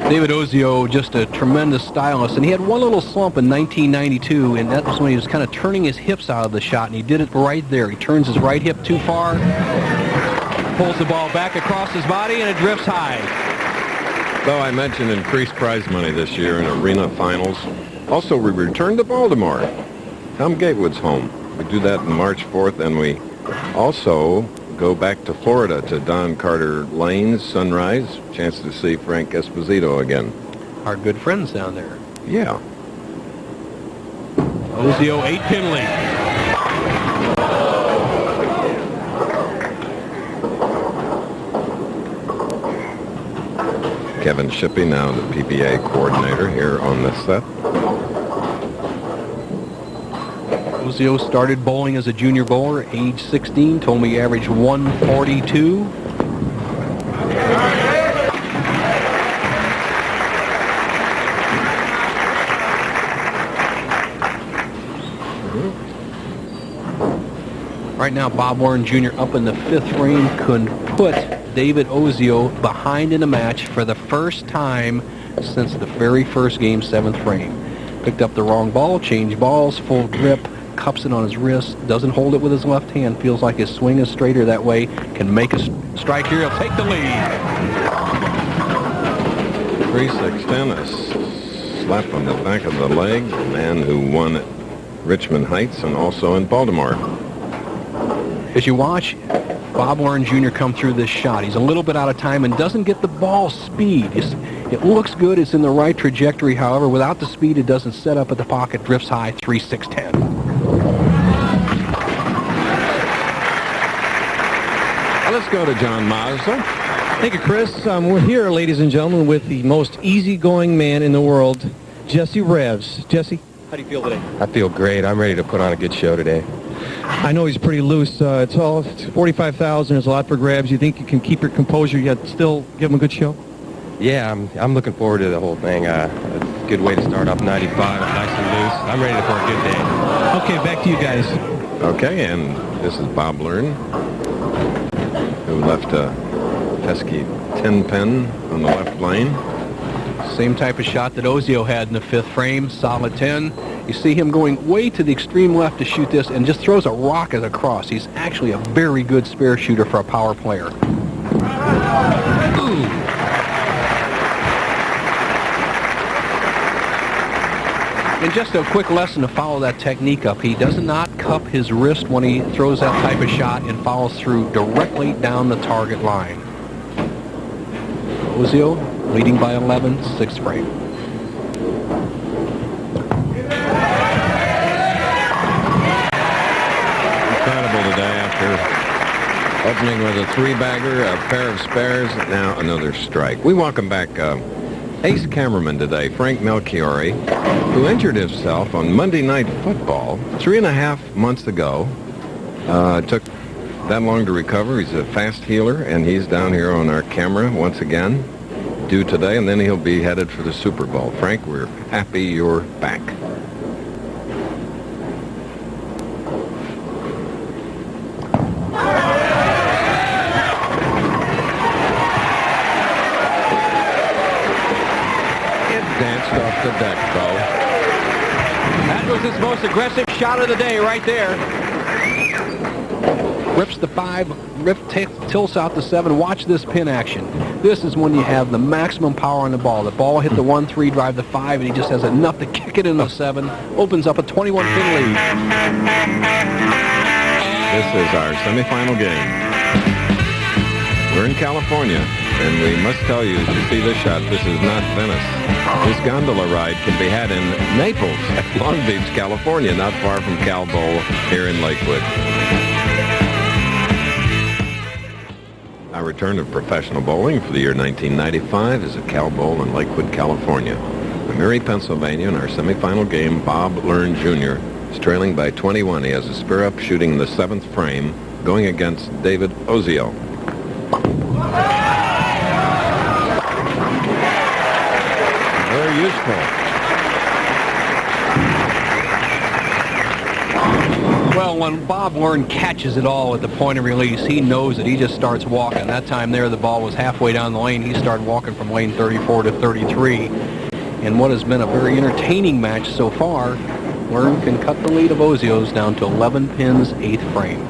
David Ozio, just a tremendous stylist, and he had one little slump in 1992, and that was when he was kind of turning his hips out of the shot, and he did it right there. He turns his right hip too far, pulls the ball back across his body, and it drifts high. Though I mentioned increased prize money this year in arena finals. Also, we return to Baltimore. Tom Gatewood's home. We do that on March 4th, and we also go back to Florida to Don Carter Lane's Sunrise. Chance to see Frank Esposito again. Our good friends down there. Yeah. Ozio 8-pin lead. Kevin Shippey, now the PBA coordinator here on the set. Ozio started bowling as a junior bowler, age 16. Told me he averaged 142. Right now, Bob Warren Jr. up in the 5th frame could put David Ozio behind in a match for the first time since the very first game, 7th frame. Picked up the wrong ball, changed balls, full grip, cups it on his wrist, doesn't hold it with his left hand, feels like his swing is straighter that way, can make a strike here, he'll take the lead. 3-6-10, a slap on the back of the leg, the man who won at Richmond Heights and also in Baltimore. As you watch Bob Warren Jr. come through this shot, he's a little bit out of time and doesn't get the ball speed. It looks good, it's in the right trajectory, however, without the speed, it doesn't set up at the pocket, drifts high, 3-6-10. Let's go to John Mazza. Thank you, Chris. We're here, ladies and gentlemen, with the most easygoing man in the world, Jesse Revs. Jesse? How do you feel today? I feel great. I'm ready to put on a good show today. I know he's pretty loose. It's 45,000. There's a lot for grabs. You think you can keep your composure yet still give him a good show? Yeah, I'm looking forward to the whole thing. It's a good way to start off 95. Nice and loose. I'm ready for a good day. Okay, back to you guys. Okay, and this is Bob Learn, who left a pesky 10-pin on the left lane. Same type of shot that Ozio had in the 5th frame, solid 10. You see him going way to the extreme left to shoot this and just throws a rocket across. He's actually a very good spare shooter for a power player. Ooh. And just a quick lesson to follow that technique up. He does not cup his wrist when he throws that type of shot and follows through directly down the target line. Ozio leading by 11, 6th frame. Incredible today after opening with a 3-bagger, a pair of spares, now another strike. We welcome back ace cameraman today, Frank Melchiori, who injured himself on Monday Night Football 3.5 months ago. Took that long to recover. He's a fast healer, and he's down here on our camera once again, due today, and then he'll be headed for the Super Bowl. Frank, we're happy you're back. Danced off the deck, Bo. That was his most aggressive shot of the day right there. Rips the 5, tilts out the 7. Watch this pin action. This is when you have the maximum power on the ball. The ball hit the 1-3, drive the 5, and he just has enough to kick it in the 7. Opens up a 21-pin lead. This is our semifinal game. We're in California, and we must tell you, as you see this shot, this is not Venice. This gondola ride can be had in Naples, Long Beach, California, not far from Cal Bowl here in Lakewood. Our return to professional bowling for the year 1995 is at Cal Bowl in Lakewood, California. From Erie, Pennsylvania, in our semifinal game, Bob Learn Jr. is trailing by 21. He has a spur up shooting in the 7th frame, going against David Ozio. Very useful. Well, when Bob Learn catches it all at the point of release, he knows it. He just starts walking. That time there, the ball was halfway down the lane. He started walking from lane 34 to 33. In what has been a very entertaining match so far, Learn can cut the lead of Ozio's down to 11 pins, 8th frame.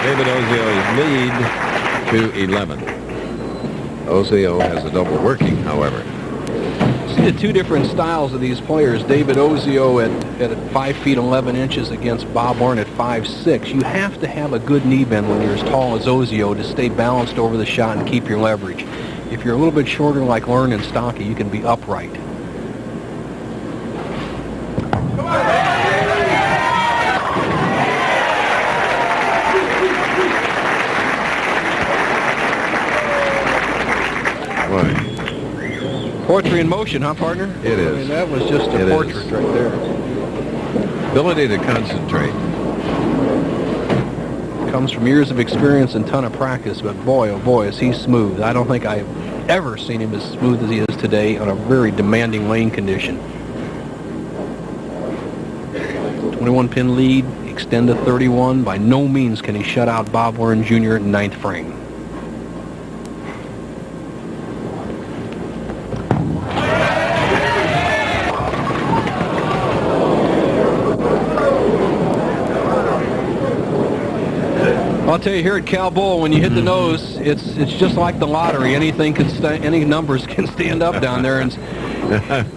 David Ozio's lead to 11. Ozio has a double working, however. See the two different styles of these players. David Ozio at 5 feet 11 inches against Bob Learn at 5'6". You have to have a good knee bend when you're as tall as Ozio to stay balanced over the shot and keep your leverage. If you're a little bit shorter like Learn and stocky, you can be upright. Poetry in motion, huh, partner? It is. I mean, that was just a portrait right there. Ability to concentrate. Comes from years of experience and ton of practice, but boy, oh boy, is he smooth. I don't think I've ever seen him as smooth as he is today on a very demanding lane condition. 21-pin lead, extend to 31. By no means can he shut out Bob Learn Jr. in 9th frame. I'll tell you, here at Cal Bowl, when you hit the nose, it's just like the lottery. Any numbers can stand up down there. And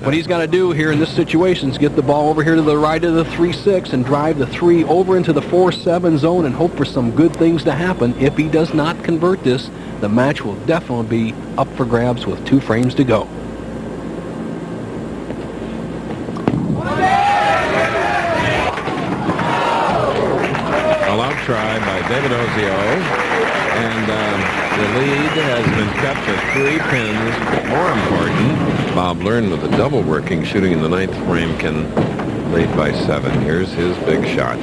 what he's got to do here in this situation is get the ball over here to the right of the 3-6 and drive the 3 over into the 4-7 zone and hope for some good things to happen. If he does not convert this, the match will definitely be up for grabs with 2 frames to go. Try by David Ozio, and the lead has been cut to 3 pins. More important, Bob Learn with a double working, shooting in the 9th frame, can lead by 7. Here's his big shot.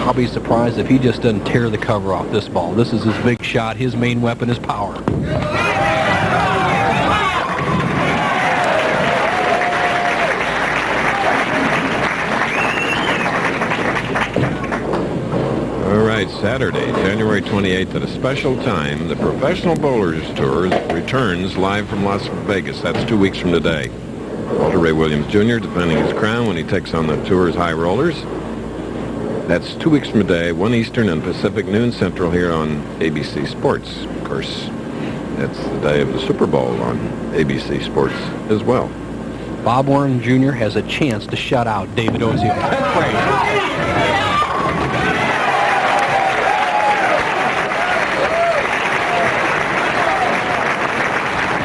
I'll be surprised if he just doesn't tear the cover off this ball. This is his big shot. His main weapon is power. Saturday, January 28th, at a special time, the Professional Bowlers Tour returns live from Las Vegas. That's 2 weeks from today. Walter Ray Williams Jr. defending his crown when he takes on the tour's high rollers. That's 2 weeks from today, 1 Eastern and Pacific, noon Central, here on ABC Sports. Of course, that's the day of the Super Bowl on ABC Sports as well. Bob Learn Jr. has a chance to shut out David Ozio.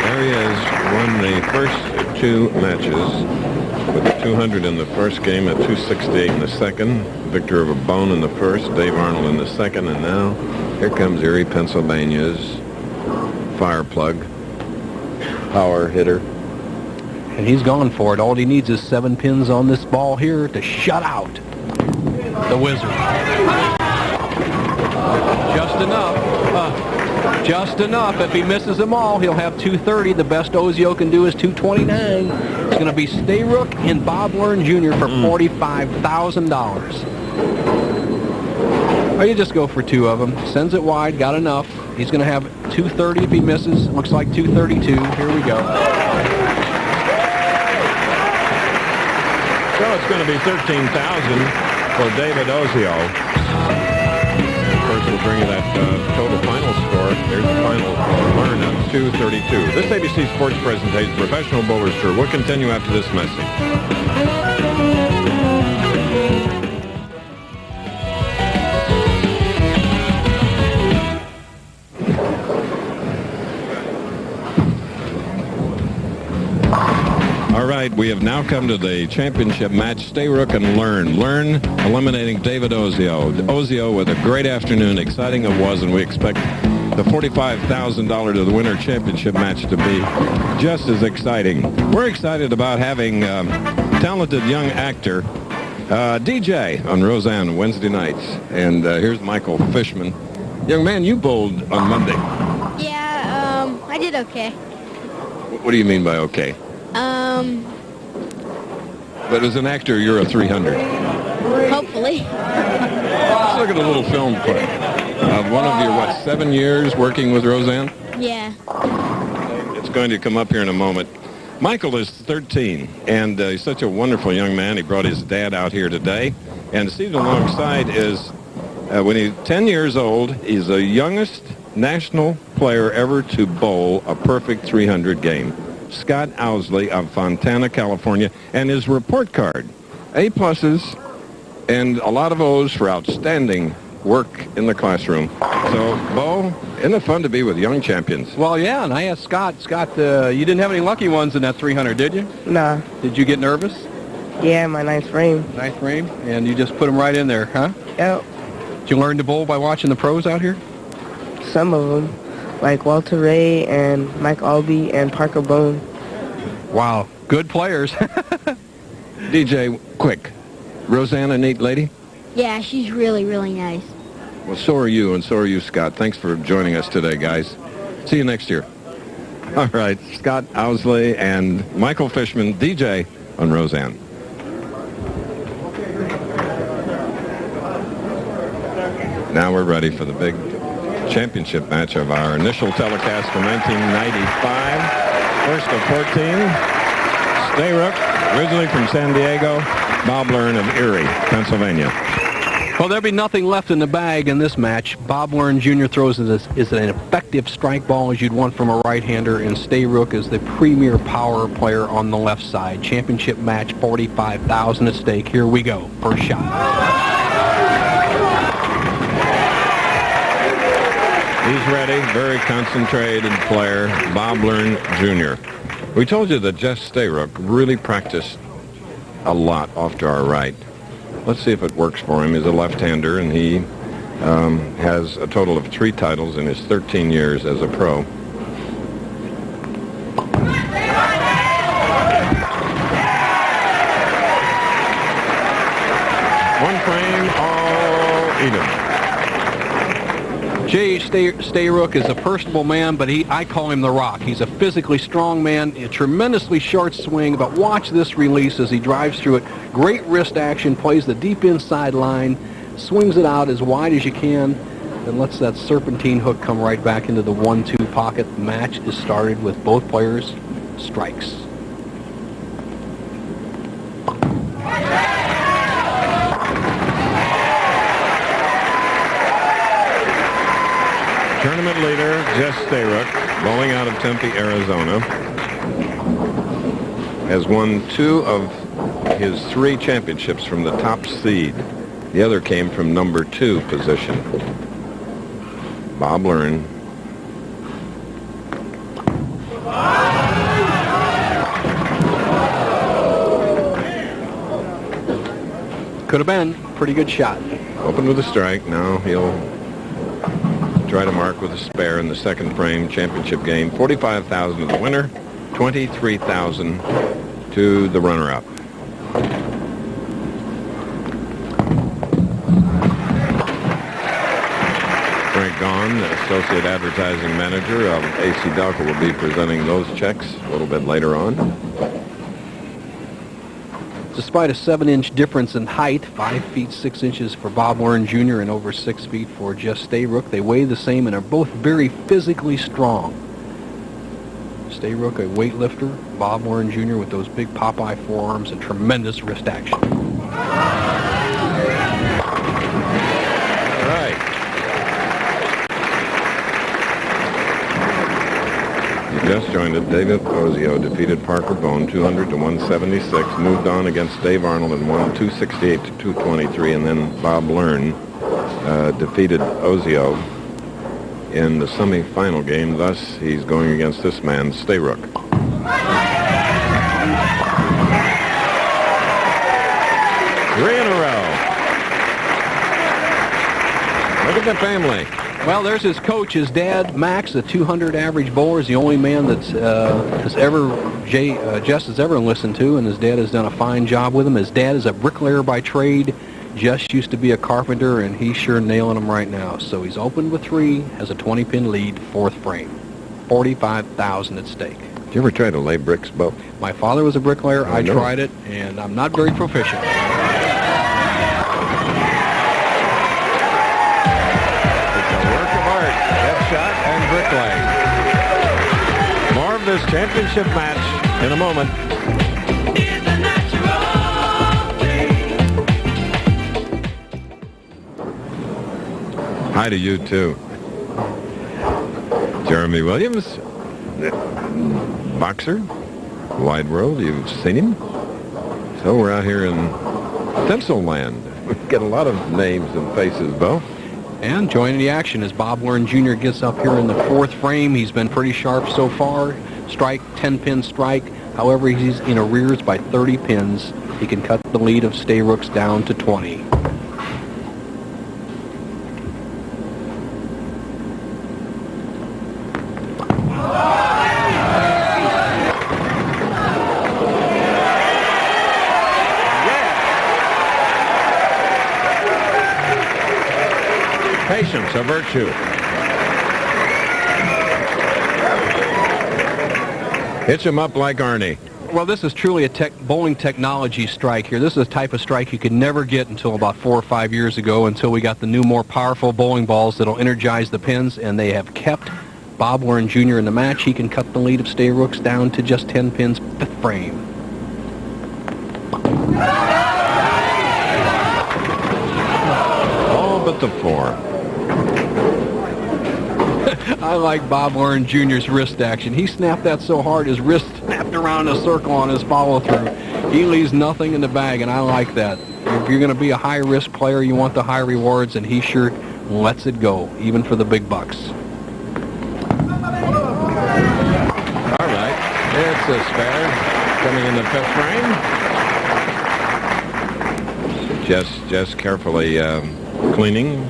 There he is, won the first 2 matches with a 200 in the first game, a 268 in the second. Victor over Bohn in the first, Dave Arnold in the second, and now here comes Erie, Pennsylvania's fireplug, power hitter. And he's gone for it. All he needs is 7 pins on this ball here to shut out the Wizard. Just enough. Just enough. If he misses them all, he'll have 230. The best Ozio can do is 229. It's going to be Stayrook and Bob Learn Jr. for $45,000. Or you just go for 2 of them. Sends it wide. Got enough. He's going to have 230 if he misses. Looks like 232. Here we go. So it's going to be $13,000 for David Ozio. Of course, we'll bring you that total final score. There's the final Learn at 232. This ABC Sports presentation, Professional Bowlers Tour, will continue after this message. All right, we have now come to the championship match, Stayrook and Learn. Learn eliminating David Ozio. Ozio with a great afternoon, exciting it was, and we expect the $45,000 to the winner championship match to be just as exciting. We're excited about having talented young actor DJ on Roseanne Wednesday nights. And here's Michael Fishman. Young man, you bowled on Monday. Yeah, I did okay. What do you mean by okay? But as an actor, you're a 300. Hopefully. Let's look at a little film clip of one of your, 7 years working with Roseanne? Yeah. It's going to come up here in a moment. Michael is 13, and he's such a wonderful young man. He brought his dad out here today. And seated alongside is, when he's 10 years old, he's the youngest national player ever to bowl a perfect 300 game. Scott Owsley of Fontana, California, and his report card, A+s and a lot of O's for outstanding work in the classroom. So, Bo, isn't it fun to be with young champions? Well, yeah, and I asked Scott, you didn't have any lucky ones in that 300, did you? Nah. Did you get nervous? Yeah, my ninth frame. Ninth frame? And you just put them right in there, huh? Yep. Did you learn to bowl by watching the pros out here? Some of them. Like Walter Ray and Mike Albee and Parker Bohn. Wow, good players. DJ, quick. Roseanne, a neat lady? Yeah, she's really, really nice. Well, so are you, and so are you, Scott. Thanks for joining us today, guys. See you next year. All right, Scott Owsley and Michael Fishman, DJ on Roseanne. Now we're ready for the big championship match of our initial telecast in 1995. First of 14, Stayrook, originally from San Diego, Bob Learn of Erie, Pennsylvania. Well, there'll be nothing left in the bag in this match. Bob Learn Jr. throws is an effective strike ball as you'd want from a right-hander, and Stayrook is the premier power player on the left side. Championship match, $45,000 at stake. Here we go. First shot. He's ready, very concentrated player, Bob Learn Jr. We told you that Jess Stayrook really practiced a lot off to our right. Let's see if it works for him. He's a left-hander, and he has a total of 3 titles in his 13 years as a pro. One frame, all even. Jay Stayrook is a personable man, but I call him the Rock. He's a physically strong man, a tremendously short swing, but watch this release as he drives through it. Great wrist action, plays the deep inside line, swings it out as wide as you can, and lets that serpentine hook come right back into the 1-2 pocket. The match is started with both players strikes. Tournament leader, Jess Stayrook, bowling out of Tempe, Arizona, has won 2 of his 3 championships from the top seed. The other came from number 2 position. Bob Learn. Could have been. Pretty good shot. Opened with a strike. Now he'll try to mark with a spare in the second frame. Championship game. 45,000 to the winner. 23,000 to the runner-up. Associate Advertising Manager of AC Delco, will be presenting those checks a little bit later on. Despite a 7-inch difference in height, 5 feet 6 inches for Bob Warren Jr. and over 6 feet for Jess Stayrook, they weigh the same and are both very physically strong. Stayrook, a weightlifter, Bob Warren Jr. with those big Popeye forearms and tremendous wrist action. All right. Just joined it. David Ozio defeated Parker Bohn 200 to 176. Moved on against Dave Arnold and won 268 to 223. And then Bob Learn defeated Ozio in the semifinal game. Thus, he's going against this man, Stayrook. 3 in a row. Look at the family. Well, there's his coach, his dad, Max, a 200 average bowler, is the only man that's Jess has ever listened to, and his dad has done a fine job with him. His dad is a bricklayer by trade. Jess used to be a carpenter, and he's sure nailing them right now. So he's opened with 3, has a 20-pin lead, 4th frame. 45,000 at stake. Did you ever try to lay bricks, Bo? My father was a bricklayer. I tried it, and I'm not very proficient. Shot and bricklaying. More of this championship match in a moment. Hi to you too. Jeremy Williams, boxer, wide world. You've seen him. So we're out here in Stencil Land. We get a lot of names and faces, Bo. And joining the action as Bob Warren Jr. gets up here in the 4th frame. He's been pretty sharp so far. Strike, 10-pin strike. However, he's in arrears by 30 pins. He can cut the lead of Stayrook's down to 20. Patience, a virtue. Hitch him up like Arnie. Well, this is truly a bowling technology strike here. This is a type of strike you could never get until about 4 or 5 years ago, until we got the new, more powerful bowling balls that'll energize the pins, and they have kept Bob Warren Jr. in the match. He can cut the lead of Stayrook's down to just 10 pins, 5th frame. All but the 4. I like Bob Warren Jr.'s wrist action. He snapped that so hard, his wrist snapped around in a circle on his follow-through. He leaves nothing in the bag, and I like that. If you're going to be a high-risk player, you want the high rewards, and he sure lets it go, even for the big bucks. All right. It's a spare coming in the 5th frame. Just carefully cleaning.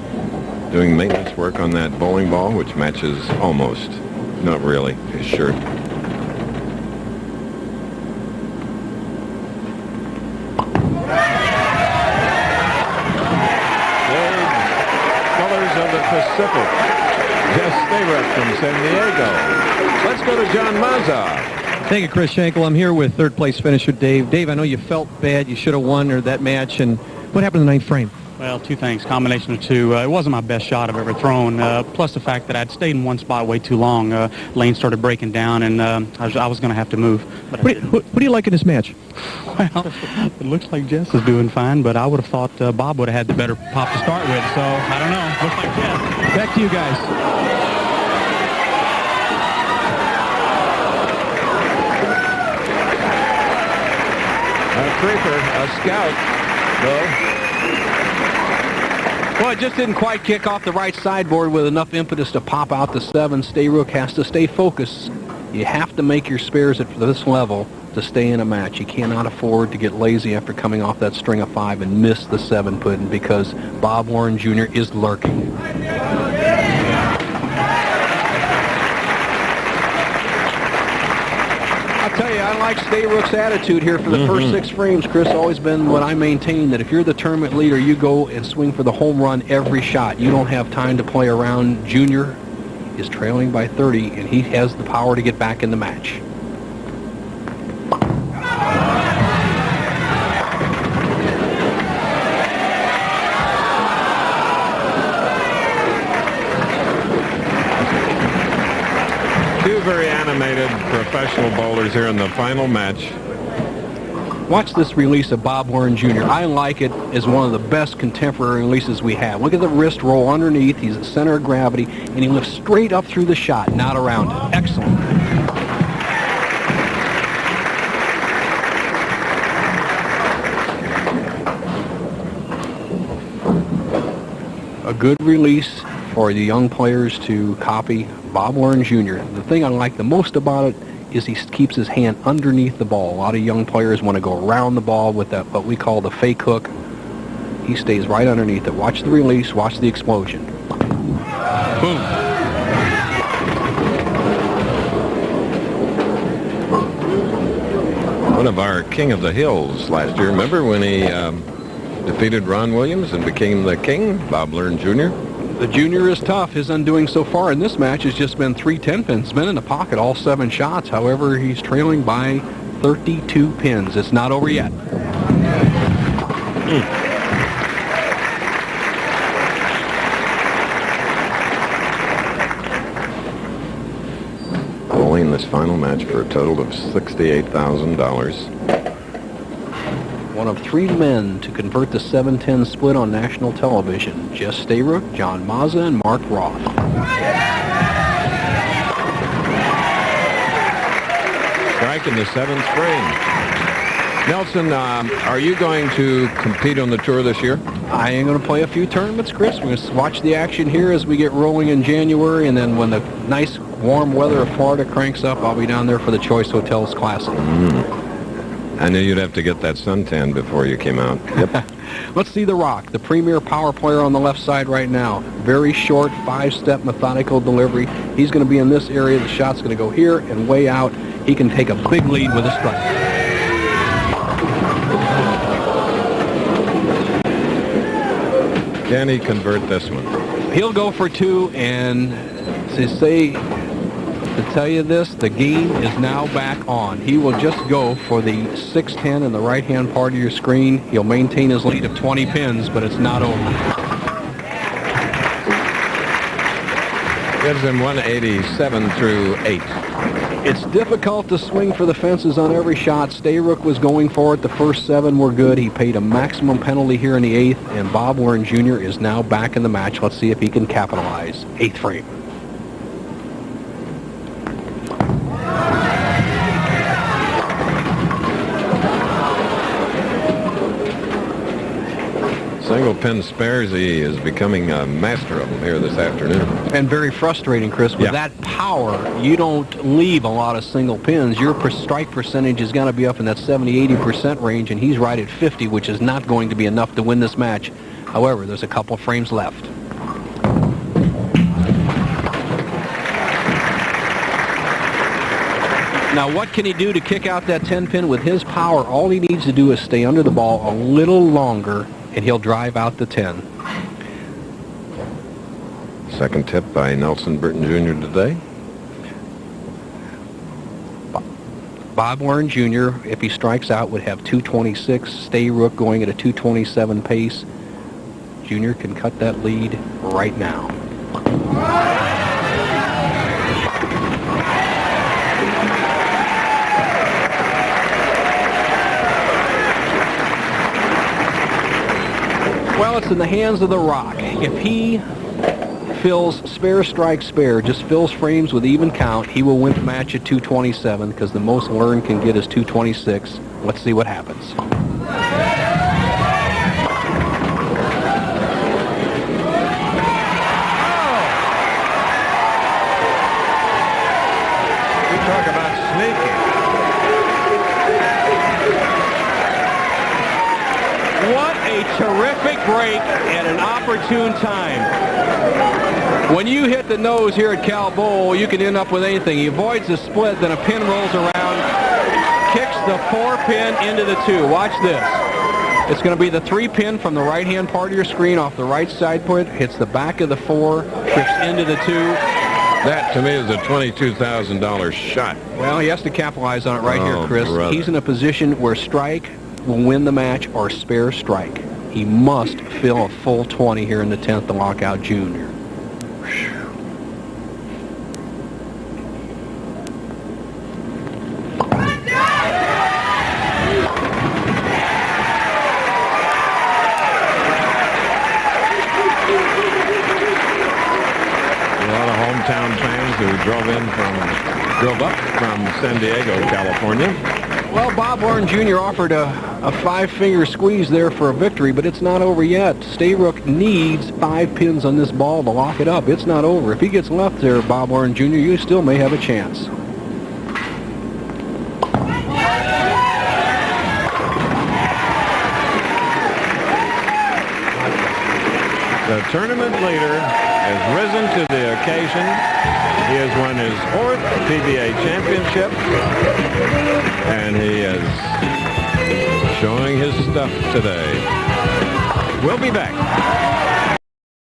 Doing maintenance work on that bowling ball, which matches almost, not really, his shirt. Colors of the Pacific. Jess Stayrook from San Diego. Let's go to John Mazza. Thank you, Chris Schenkel. I'm here with 3rd place finisher Dave. Dave, I know you felt bad. You should have won that match. And what happened in the 9th frame? Well, 2 things, combination of 2. It wasn't my best shot I've ever thrown, plus the fact that I'd stayed in one spot way too long. Lane started breaking down, and I was going to have to move. But what do you like in this match? Well, it looks like Jess is doing fine, but I would have thought Bob would have had the better pop to start with, so I don't know. Looks like Jess. Back to you guys. A creeper, a scout, though. Well, it just didn't quite kick off the right sideboard with enough impetus to pop out the 7. Stayrook has to stay focused. You have to make your spares at this level. to stay in a match. He cannot afford to get lazy after coming off that string of 5 and miss the 7-putt because Bob Warren Jr. is lurking. I'll tell you, I like Stayrook's attitude here for the first 6 frames. Chris, always been what I maintain, that if you're the tournament leader, you go and swing for the home run every shot. You don't have time to play around. Junior is trailing by 30, and he has the power to get back in the match. Two very animated professional bowlers here in the final match. Watch this release of Bob Warren Jr. I like it as one of the best contemporary releases we have. Look at the wrist roll underneath. He's the center of gravity, and he lifts straight up through the shot, not around it. Excellent. A good release for the young players to copy Bob Warren Jr. The thing I like the most about it is he keeps his hand underneath the ball. A lot of young players want to go around the ball with that, what we call the fake hook. He stays right underneath it. Watch the release, watch the explosion. Boom. One of our King of the Hills last year. Remember when he defeated Ron Williams and became the king, Bob Warren Jr.? The junior is tough. His undoing so far in this match has just been 3 10-pins. Been in the pocket all 7 shots. However, he's trailing by 32 pins. It's not over yet. Bowling this final match for a total of $68,000. One of 3 men to convert the 7-10 split on national television. Jess Stayrook, John Mazza, and Mark Roth. Strike in the 7th frame. Nelson, are you going to compete on the tour this year? I am going to play a few tournaments, Chris. We're going to watch the action here as we get rolling in January, and then when the nice warm weather of Florida cranks up, I'll be down there for the Choice Hotels Classic. I knew you'd have to get that suntan before you came out. Yep. Let's see The Rock, the premier power player on the left side right now. Very short, 5-step methodical delivery. He's going to be in this area. The shot's going to go here and way out. He can take a big lead with a strike. Can he convert this one? He'll go for 2, and to tell you this, the game is now back on. He will just go for the 6-10 in the right-hand part of your screen. He'll maintain his lead of 20 pins, but it's not over. Gives him 187 through 8. It's difficult to swing for the fences on every shot. Stayrook was going for it. The first 7 were good. He paid a maximum penalty here in the 8th, and Bob Warren Jr. is now back in the match. Let's see if he can capitalize. 8th frame. Single pin spares, he is becoming a master of them here this afternoon. And very frustrating, Chris. With that power, you don't leave a lot of single pins. Your strike percentage is going to be up in that 70-80% range, and he's right at 50, which is not going to be enough to win this match. However, there's a couple of frames left. Now, what can he do to kick out that 10-pin with his power? All he needs to do is stay under the ball a little longer, and he'll drive out the 10. Second tip by Nelson Burton Jr. today. Bob Warren Jr., if he strikes out, would have 226. Stayrook going at a 227 pace. Jr. can cut that lead right now. Well, it's in the hands of The Rock. If he fills spare, strike, spare, just fills frames with even count, he will win the match at 227 because the most Learn can get is 226. Let's see what happens. You talk about sneaky. a terrific break at an opportune time. When you hit the nose here at Cal Bowl, you can end up with anything. He avoids the split, then a pin rolls around, kicks the 4-pin into the 2. Watch this. It's going to be the 3-pin from the right-hand part of your screen off the right side point, hits the back of the 4, trips into the 2. That, to me, is a $22,000 shot. Well, he has to capitalize on it right here, Chris. Brother. He's in a position where strike will win the match or spare strike. He must fill a full 20 here in the 10th to lock out Junior. Hometown fans who drove up from San Diego, California. Well, Bob Bohn Jr. offered a 5-finger squeeze there for a victory, but it's not over yet. Stayrook needs 5 pins on this ball to lock it up. It's not over. If he gets left there, Bob Bohn Jr., you still may have a chance. The tournament leader has risen to the occasion. He has won his 4th PBA championship, and he is showing his stuff today. We'll be back.